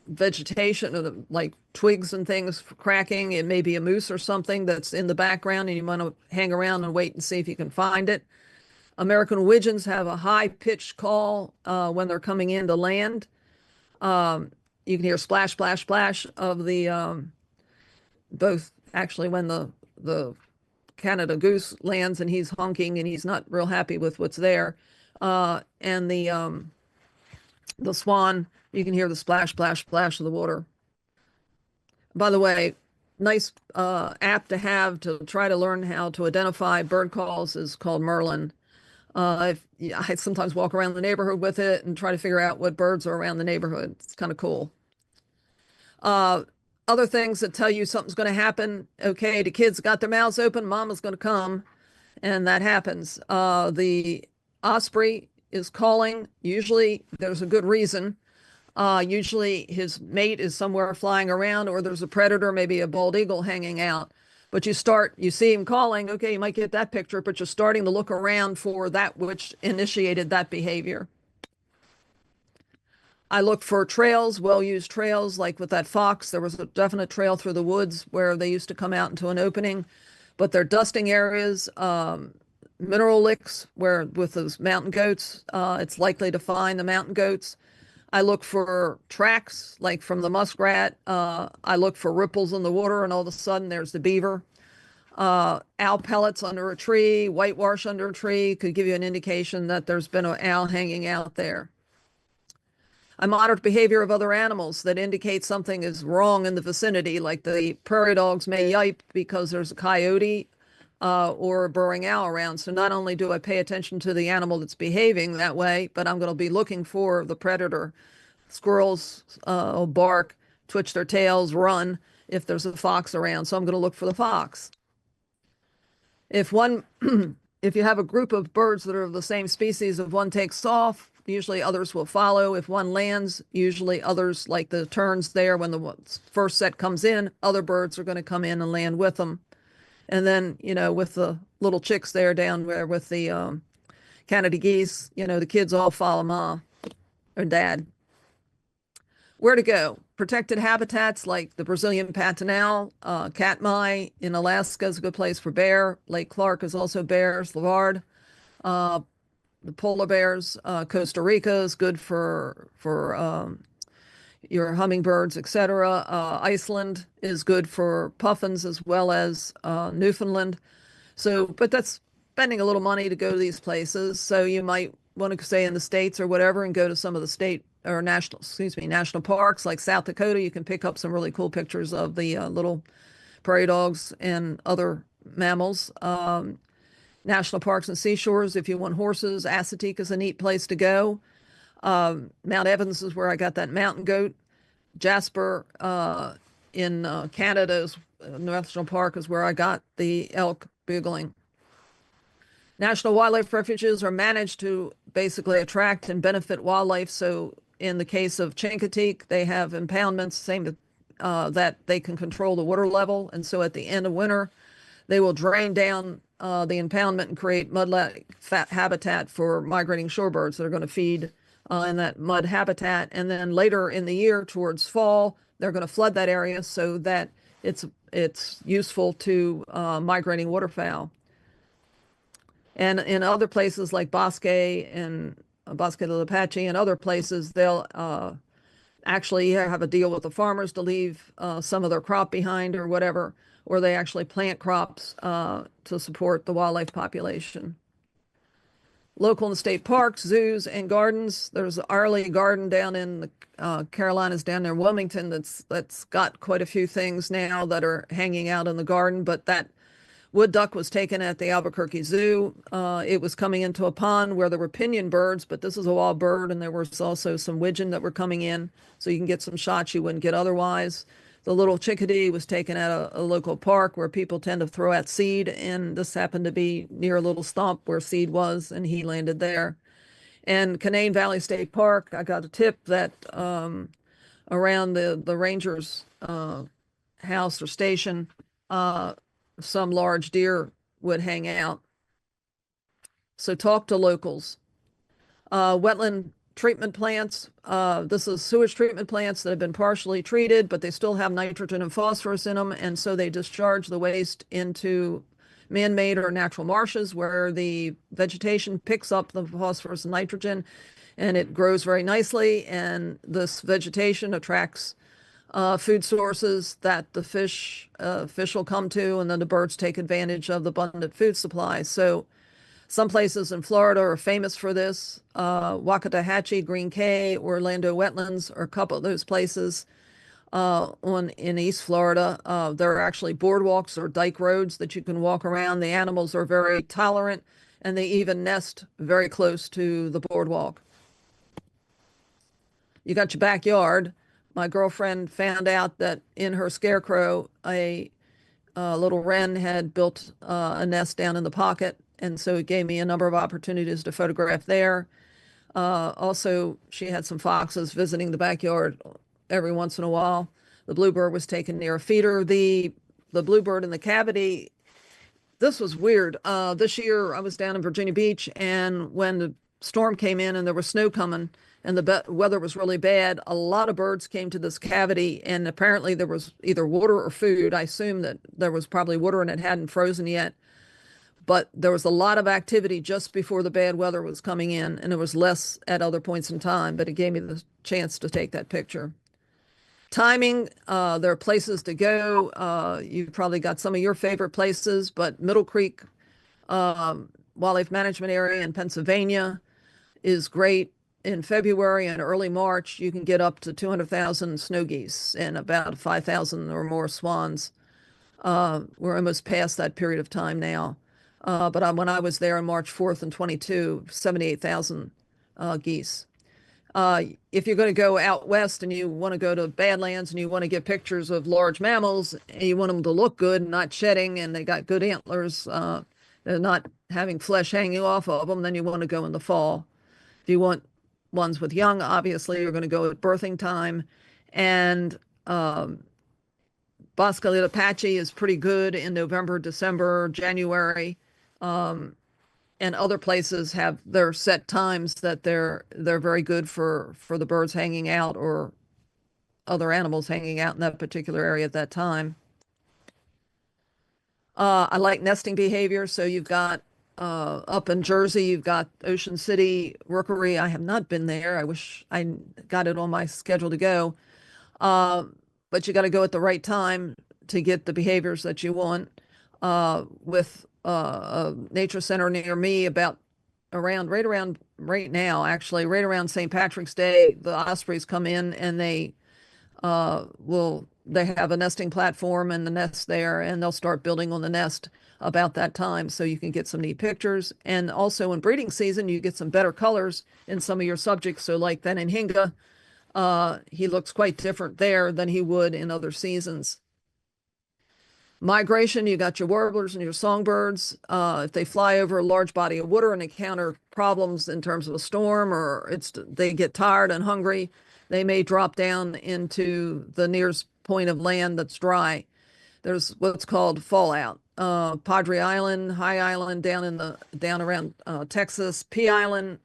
vegetation, like twigs and things cracking. It may be a moose or something that's in the background, and you want to hang around and wait and see if you can find it. American widgeons have a high-pitched call when they're coming into land. You can hear splash, splash, splash of the both actually when the Canada goose lands and he's honking and he's not real happy with what's there. And the swan, you can hear the splash, splash, splash of the water. By the way, nice app to have to try to learn how to identify bird calls is called Merlin. I sometimes walk around the neighborhood with it and try to figure out what birds are around the neighborhood. It's kind of cool. Other things that tell you something's going to happen. Okay, the kids got their mouths open, mama's going to come, and that happens. The osprey is calling. Usually there's a good reason. Usually his mate is somewhere flying around, or there's a predator, maybe a bald eagle hanging out. But you see him calling, okay, you might get that picture, but you're starting to look around for that which initiated that behavior. I look for trails, well-used trails, like with that fox. There was a definite trail through the woods where they used to come out into an opening, but they're dusting areas, mineral licks where with those mountain goats, it's likely to find the mountain goats. I look for tracks, like from the muskrat. I look for ripples in the water, and all of a sudden there's the beaver. Owl pellets under a tree, whitewash under a tree could give you an indication that there's been an owl hanging out there. I monitor behavior of other animals that indicate something is wrong in the vicinity, like the prairie dogs may yipe because there's a coyote or a burrowing owl around. So not only do I pay attention to the animal that's behaving that way, but I'm going to be looking for the predator. Squirrels will bark, twitch their tails, run if there's a fox around. So I'm going to look for the fox. If you have a group of birds that are of the same species, if one takes off, usually others will follow. If one lands, usually others, like the terns there, when the first set comes in, other birds are going to come in and land with them. And then, with the little chicks there down where with the Canada geese, the kids all follow mom or dad. Where to go? Protected habitats like the Brazilian patinal, Katmai in Alaska is a good place for bear. Lake Clark is also bears, Lavard. The polar bears, Costa Rica is good for your hummingbirds, etc. Iceland is good for puffins as well as Newfoundland. But that's spending a little money to go to these places. So you might want to stay in the States or whatever and go to some of the state or national parks like South Dakota. You can pick up some really cool pictures of the little prairie dogs and other mammals. National parks and seashores, if you want horses, Assateague is a neat place to go. Mount Evans is where I got that mountain goat. Jasper in Canada's national park is where I got the elk bugling. National wildlife refuges are managed to basically attract and benefit wildlife. So in the case of Chincoteague, they have impoundments, same that they can control the water level. And so at the end of winter, they will drain down the impoundment and create mud-like habitat for migrating shorebirds that are going to feed in that mud habitat. And then later in the year, towards fall, they're going to flood that area so that it's useful to migrating waterfowl. And in other places like Bosque and Bosque del Apache and other places, they'll actually have a deal with the farmers to leave some of their crop behind or whatever, or they actually plant crops to support the wildlife population. Local and state parks, zoos, and gardens. There's Arley Garden down in the Carolinas, down near Wilmington, that's got quite a few things now that are hanging out in the garden, but that wood duck was taken at the Albuquerque Zoo. It was coming into a pond where there were pinion birds, but this is a wild bird, and there was also some widgeon that were coming in, so you can get some shots you wouldn't get otherwise. The little chickadee was taken at a local park where people tend to throw out seed, and this happened to be near a little stump where seed was, and he landed there. And Canaan Valley State Park, I got a tip that around the ranger's house or station, some large deer would hang out. So talk to locals. Wetland treatment plants. This is sewage treatment plants that have been partially treated, but they still have nitrogen and phosphorus in them. And so they discharge the waste into man-made or natural marshes where the vegetation picks up the phosphorus and nitrogen, and it grows very nicely. And this vegetation attracts food sources that the fish will come to, and then the birds take advantage of the abundant food supply. So some places in Florida are famous for this. Waxahachie, Green Cay, Orlando Wetlands are a couple of those places. In East Florida, there are actually boardwalks or dike roads that you can walk around. The animals are very tolerant, and they even nest very close to the boardwalk. You got your backyard. My girlfriend found out that in her scarecrow, a little wren had built a nest down in the pocket, and so it gave me a number of opportunities to photograph there. Also, she had some foxes visiting the backyard every once in a while. The bluebird was taken near a feeder. The bluebird in the cavity, this was weird. This year, I was down in Virginia Beach, and when the storm came in and there was snow coming, and the weather was really bad, a lot of birds came to this cavity, and apparently there was either water or food. I assume that there was probably water and it hadn't frozen yet. But there was a lot of activity just before the bad weather was coming in, and there was less at other points in time, but it gave me the chance to take that picture. Timing, there are places to go. You've probably got some of your favorite places, but Middle Creek Wildlife Management Area in Pennsylvania is great. In February and early March, you can get up to 200,000 snow geese and about 5,000 or more swans. We're almost past that period of time now. But when I was there on March 4th and 22, 78,000 geese. If you're going to go out west and you want to go to Badlands and you want to get pictures of large mammals, and you want them to look good and not shedding, and they got good antlers, they're not having flesh hanging off of them, then you want to go in the fall. If you want ones with young, obviously, you're going to go at birthing time. And Bosque del Apache is pretty good in November, December, January. And other places have their set times that they're very good for the birds hanging out or other animals hanging out in that particular area at that time. I like nesting behavior. So you've got up in Jersey, you've got Ocean City Rookery. I have not been there. I wish I got it on my schedule to go. But you got to go at the right time to get the behaviors that you want. With a nature center near me right around St. Patrick's Day, the ospreys come in and they have a nesting platform and the nest there, and they'll start building on the nest about that time, so you can get some neat pictures. And also in breeding season, you get some better colors in some of your subjects. So like then in Hinga, he looks quite different there than he would in other seasons. Migration, you got your warblers and your songbirds. If they fly over a large body of water and encounter problems in terms of a storm, or they get tired and hungry, they may drop down into the nearest point of land that's dry. There's what's called fallout. Padre Island, High Island, down around Texas, Point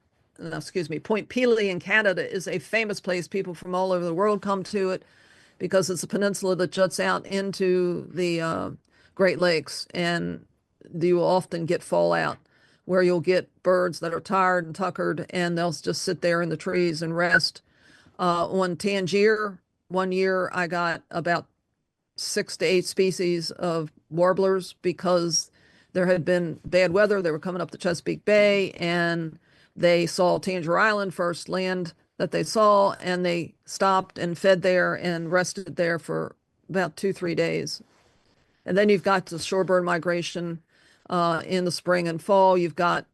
Pelee in Canada is a famous place. People from all over the world come to it because it's a peninsula that juts out into the Great Lakes, and you will often get fallout where you'll get birds that are tired and tuckered, and they'll just sit there in the trees and rest. On Tangier, one year I got about 6 to 8 species of warblers because there had been bad weather. They were coming up the Chesapeake Bay, and they saw Tangier Island, first land that they saw, and they stopped and fed there and rested there for about 2-3 days. And then you've got the shorebird migration in the spring and fall. You've got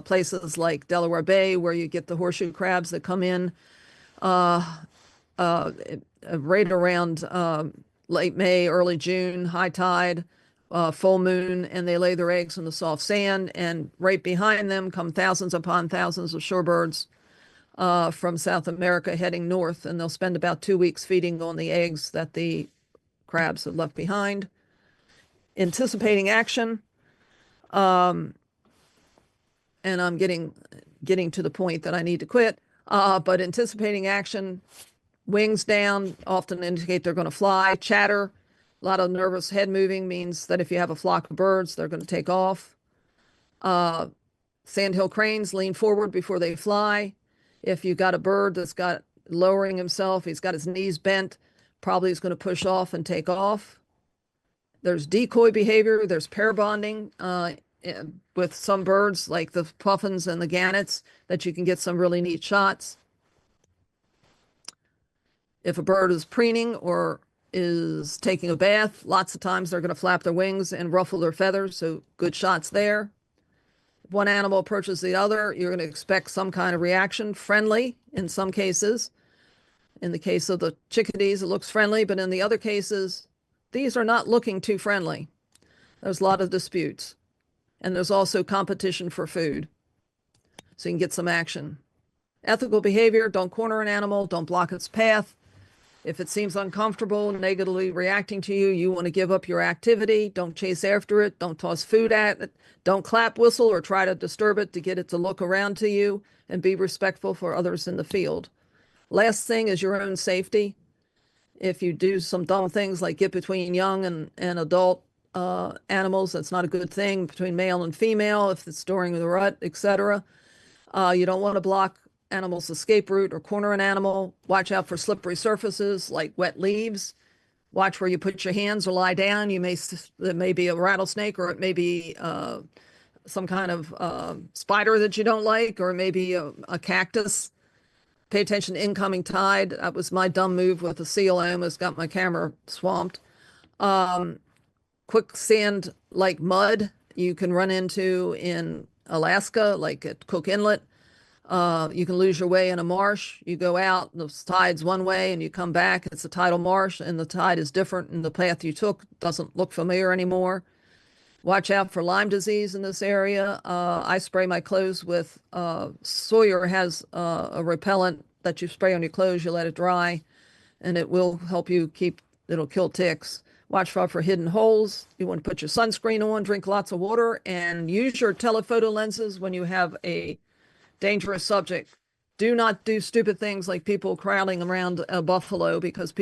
places like Delaware Bay where you get the horseshoe crabs that come in right around late May, early June, high tide, full moon, and they lay their eggs in the soft sand. And right behind them come thousands upon thousands of shorebirds from South America heading north, and they'll spend about 2 weeks feeding on the eggs that the crabs have left behind. Anticipating action, and I'm getting to the point that I need to quit, but anticipating action, wings down often indicate they're going to fly. Chatter, a lot of nervous head moving means that if you have a flock of birds, they're going to take off. Sandhill cranes lean forward before they fly. If you've got a bird that's got lowering himself, he's got his knees bent, probably is going to push off and take off. There's decoy behavior. There's pair bonding with some birds like the puffins and the gannets that you can get some really neat shots. If a bird is preening or is taking a bath, lots of times they're going to flap their wings and ruffle their feathers, so good shots there. If one animal approaches the other, you're going to expect some kind of reaction, friendly in some cases. In the case of the chickadees, it looks friendly, but in the other cases, these are not looking too friendly. There's a lot of disputes. And there's also competition for food. So you can get some action. Ethical behavior, don't corner an animal, don't block its path. If it seems uncomfortable, negatively reacting to you, you want to give up your activity. Don't chase after it. Don't toss food at it. Don't clap, whistle, or try to disturb it to get it to look around to you, and be respectful for others in the field. Last thing is your own safety. If you do some dumb things like get between young and adult animals, that's not a good thing, between male and female, if it's during the rut, etc. You don't want to block animals' escape route or corner an animal. Watch out for slippery surfaces like wet leaves. Watch where you put your hands or lie down. There may be a rattlesnake, or it may be some kind of spider that you don't like, or maybe a cactus. Pay attention to incoming tide. That was my dumb move with the seal. I almost got my camera swamped. Quicksand like mud you can run into in Alaska, like at Cook Inlet. You can lose your way in a marsh. You go out, the tide's one way, and you come back, it's a tidal marsh, and the tide is different, and the path you took doesn't look familiar anymore. Watch out for Lyme disease in this area. I spray my clothes with, Sawyer has a repellent that you spray on your clothes, you let it dry, and it will help you it'll kill ticks. Watch out for hidden holes. You want to put your sunscreen on, drink lots of water, and use your telephoto lenses when you have a dangerous subject. Do not do stupid things like people crowding around a buffalo, because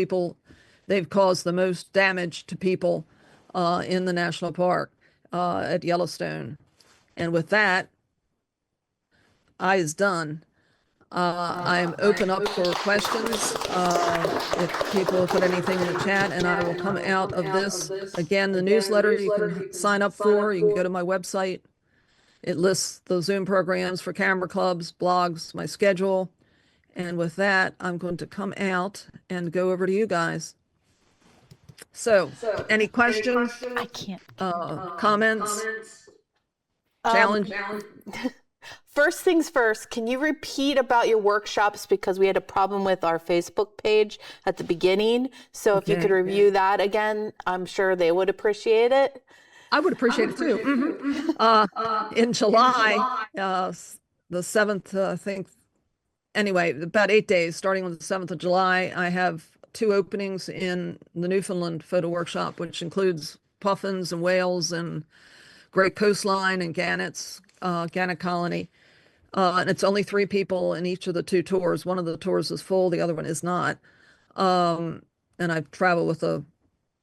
they've caused the most damage to people in the national park at Yellowstone. And with that, I is done. I am open up for questions. If people put anything in the chat, and I will come out of this. Again, the newsletter you can sign up for. You can go to my website. It lists the Zoom programs for camera clubs, blogs, my schedule. And with that, I'm going to come out and go over to you guys. So, any questions? I can't. Comments? Challenge? First things first, can you repeat about your workshops, because we had a problem with our Facebook page at the beginning. So if you could review that again, I'm sure they would appreciate it. I would appreciate it too. In July, the 7th, I think, anyway, about 8 days, starting on the 7th of July, I have 2 openings in the Newfoundland photo workshop, which includes puffins and whales and great coastline and gannets, gannet colony. And it's only 3 people in each of the 2 tours. One of the tours is full, the other one is not. And I travel with a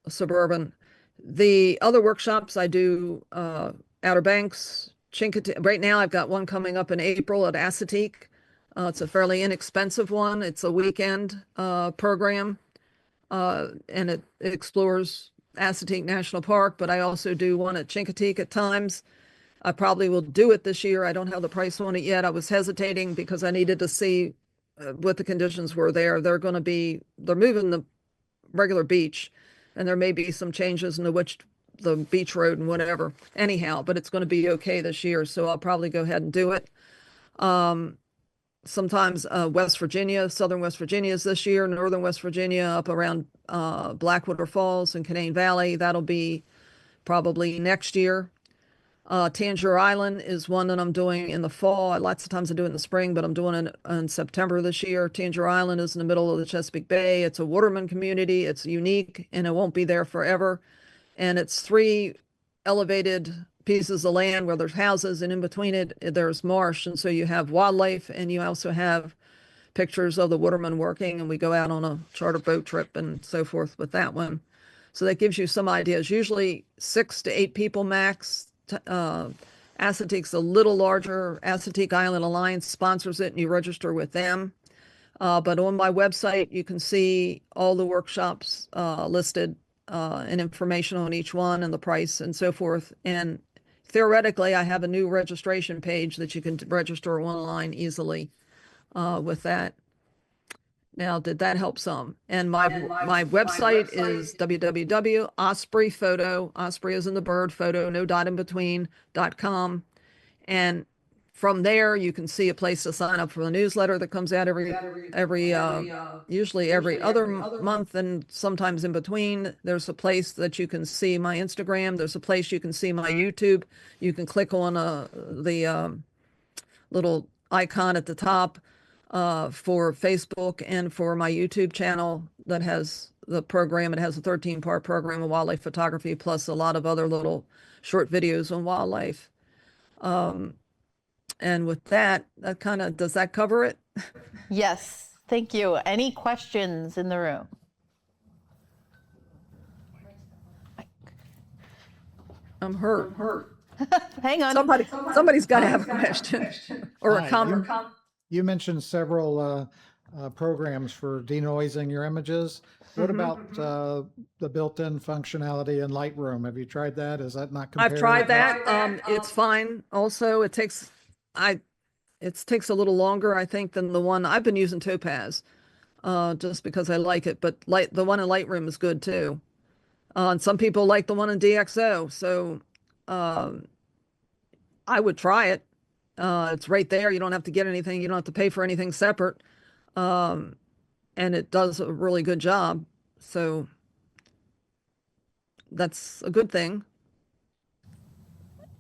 Suburban. The other workshops I do, Outer Banks, Chincoteague. Right now I've got one coming up in April at ACC. It's a fairly inexpensive one. It's a weekend program, and it explores Chincoteague National Park, but I also do one at Chincoteague at times. I probably will do it this year. I don't have the price on it yet. I was hesitating because I needed to see what the conditions were there. They're moving the regular beach, and there may be some changes in the beach road and whatever. Anyhow, but it's going to be okay this year, so I'll probably go ahead and do it. Sometimes West Virginia, Southern West Virginia is this year, Northern West Virginia up around Blackwater Falls and Canaan Valley. That'll be probably next year. Tangier Island is one that I'm doing in the fall. Lots of times I do it in the spring, but I'm doing it in September this year. Tangier Island is in the middle of the Chesapeake Bay. It's a waterman community. It's unique, and it won't be there forever. And it's 3 elevated pieces of land where there's houses, and in between it, there's marsh. And so you have wildlife, and you also have pictures of the watermen working, and we go out on a charter boat trip and so forth with that one. So that gives you some ideas. Usually 6 to 8 people max. Assateague's a little larger. Assateague Island Alliance sponsors it, and you register with them. But on my website, you can see all the workshops listed, and information on each one and the price and so forth. And theoretically, I have a new registration page that you can register online easily with that. Now, did that help some? And my website is www.ospreyphoto, Osprey is in the bird, photo, no dot in between, .com. And from there, you can see a place to sign up for the newsletter that comes out usually every other month, and sometimes in between. There's a place that you can see my Instagram. There's a place you can see my YouTube. You can click on the little icon at the top for Facebook and for my YouTube channel that has the program. It has a 13-part program of wildlife photography, plus a lot of other little short videos on wildlife. And with that does that cover it? Yes, thank you. Any questions in the room? I'm hurt. Hang on. Somebody's got to have a question or a Hi, comment. You mentioned several programs for denoising your images. What about the built-in functionality in Lightroom? Have you tried that? Is that not I've comparative? tried that. It's fine. Also, it takes a little longer, I think, than the one I've been using. Topaz, just because I like it. But the one in Lightroom is good too. And some people like the one in DxO. So I would try it. It's right there. You don't have to get anything. You don't have to pay for anything separate. And it does a really good job. So that's a good thing.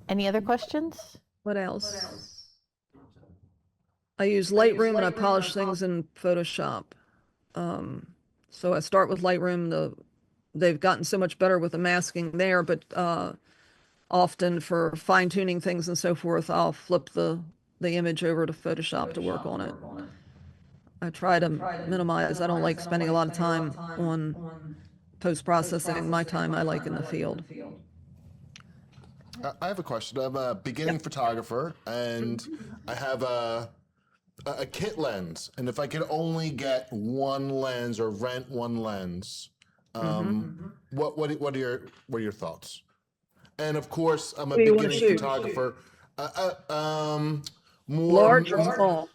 Any other questions? What else? I use Lightroom and I polish things in Photoshop. So I start with Lightroom. They've gotten so much better with the masking there, but often for fine-tuning things and so forth, I'll flip the image over to Photoshop to work on it. I try to minimize. I don't like spending a lot of time on post-processing. My time I like in the field. I have a question. I'm a beginning photographer, and I have a kit lens. And if I could only get one lens or rent one lens, what are your thoughts? And of course, I'm a beginning photographer. Large or small?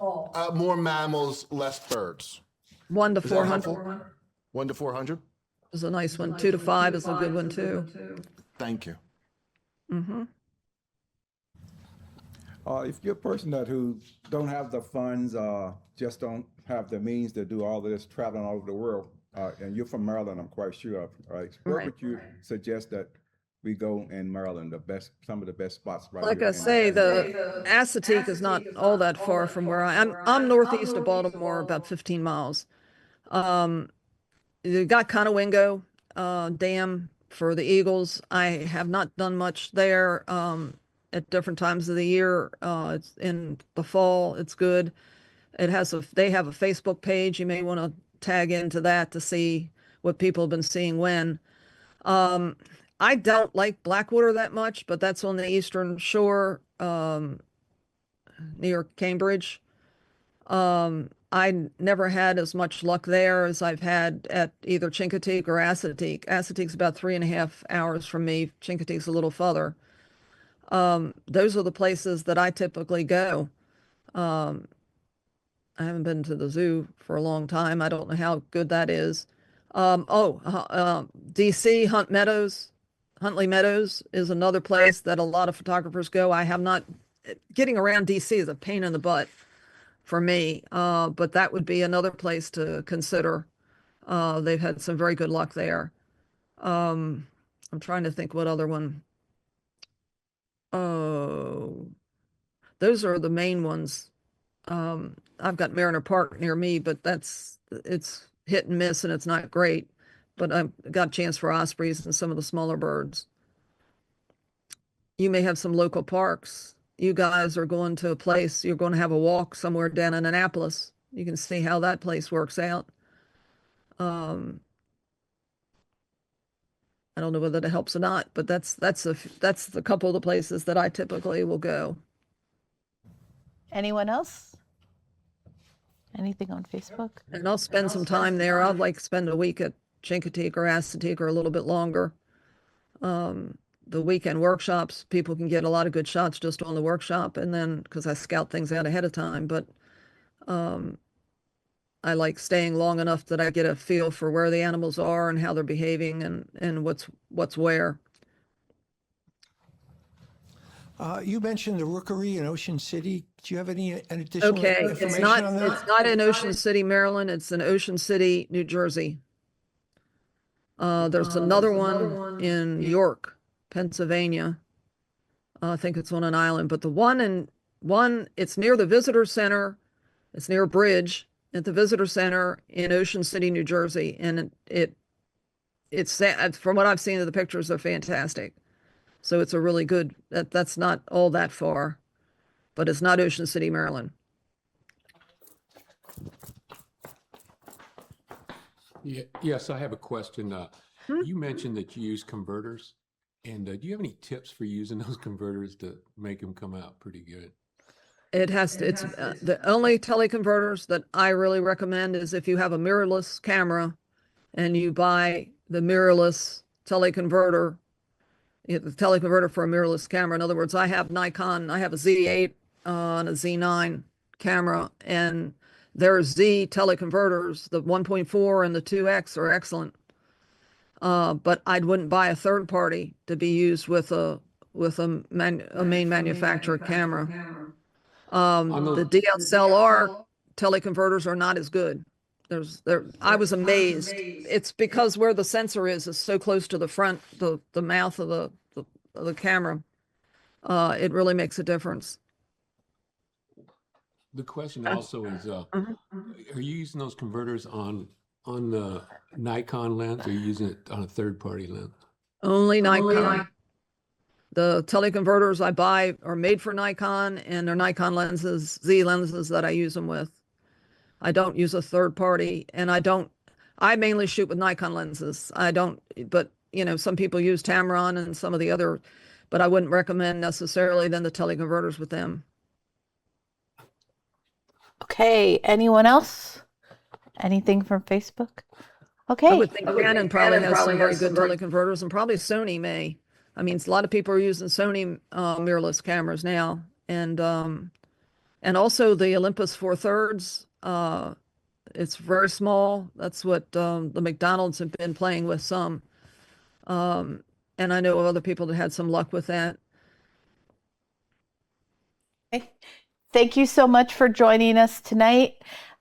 More mammals, less birds. 1 to Is that 400 helpful? 1 to 400. is a nice one. 2 to 5 is a good one too. Thank you. If you're a person who don't have the funds, just don't have the means to do all of this traveling all over the world, and you're from Maryland, I'm quite sure, right? Where Right. would you suggest that we go in Maryland? Some of the best spots right Like here. I say, the Assateague is not all that far from where I'm northeast of Baltimore, about 15 miles. You got Conowingo Dam for the eagles. I have not done much there at different times of the year. It's in the fall. It's good. They have a Facebook page. You may want to tag into that to see what people have been seeing when. I don't like Blackwater that much, but that's on the eastern shore, near Cambridge. I never had as much luck there as I've had at either Chincoteague or Assateague. Assateague's about 3.5 hours from me. Chincoteague's a little further. Those are the places that I typically go. I haven't been to the zoo for a long time. I don't know how good that is. DC, Huntley Meadows is another place that a lot of photographers go. I have not, getting around DC is a pain in the butt for me, but that would be another place to consider. They've had some very good luck there. I'm trying to think what other one. Oh, those are the main ones. I've got Mariner Park near me, but it's hit and miss and it's not great. But I've got a chance for ospreys and some of the smaller birds. You may have some local parks. You guys are going to a place, you're going to have a walk somewhere down in Annapolis. You can see how that place works out. I don't know whether that helps or not, but that's the couple of the places that I typically will go. Anyone else? Anything on Facebook? And I'll spend some time there. I'd like to spend a week at Chincoteague or Assateague or a little bit longer. The weekend workshops, people can get a lot of good shots just on the workshop, and then because I scout things out ahead of time, but I like staying long enough that I get a feel for where the animals are and how they're behaving and what's where. You mentioned the Rookery in Ocean City. Do you have any additional Okay, information on that? it's not in Ocean City, Maryland. It's in Ocean City, New Jersey. There's another one in York, Pennsylvania. I think it's on an island, but the one it's near the visitor center. It's near a bridge at the visitor center in Ocean City, New Jersey, and it's from what I've seen of the pictures, they're fantastic. So it's a really good. That's not all that far, but it's not Ocean City, Maryland. Yes, I have a question. You mentioned that you use converters, and do you have any tips for using those converters to make them come out pretty good? It's the only teleconverters that I really recommend is if you have a mirrorless camera and you buy the mirrorless teleconverter, the teleconverter for a mirrorless camera. In other words, I have Nikon, I have a Z8 and a Z9 camera, and their Z teleconverters, the 1.4 and the 2X are excellent. But I wouldn't buy a third party to be used with a main manufacturer camera. The DSLR teleconverters are not as good. I was amazed. It's because where the sensor is so close to the front, the mouth of the camera. It really makes a difference. The question also is, are you using those converters on the Nikon lens, or are you using it on a third-party lens? Only Nikon. The teleconverters I buy are made for Nikon, and they're Nikon lenses, Z lenses that I use them with. I don't use a third party, and I mainly shoot with Nikon lenses. But some people use Tamron and some of the other, but I wouldn't recommend necessarily then the teleconverters with them. Okay, anyone else? Anything from Facebook? Okay. I would think Canon probably has some very good teleconverters, and probably Sony may. I mean, a lot of people are using Sony mirrorless cameras now, and also the Olympus 4/3. It's very small. That's what the McDonald's have been playing with some, and I know of other people that had some luck with that. Thank you so much for joining us tonight.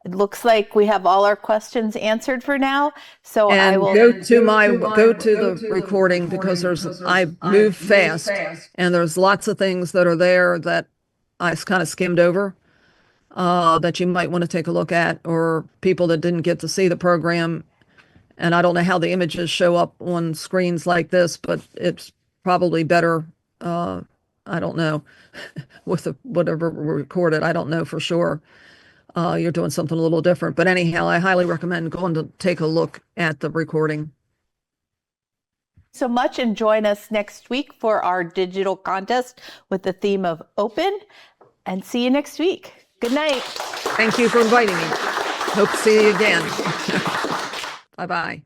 It looks like we have all our questions answered for now. So I And will go to the recording because I move fast and there's lots of things that are there that I kind of skimmed over that you might want to take a look at, or people that didn't get to see the program. And I don't know how the images show up on screens like this, but it's probably better. I don't know with whatever recorded. I don't know for sure. You're doing something a little different, but anyhow, I highly recommend going to take a look at the recording. so much and join us next week for our digital contest with the theme of open, and see you next week. Good night. Thank you for inviting me. Hope to see you again. Bye-bye.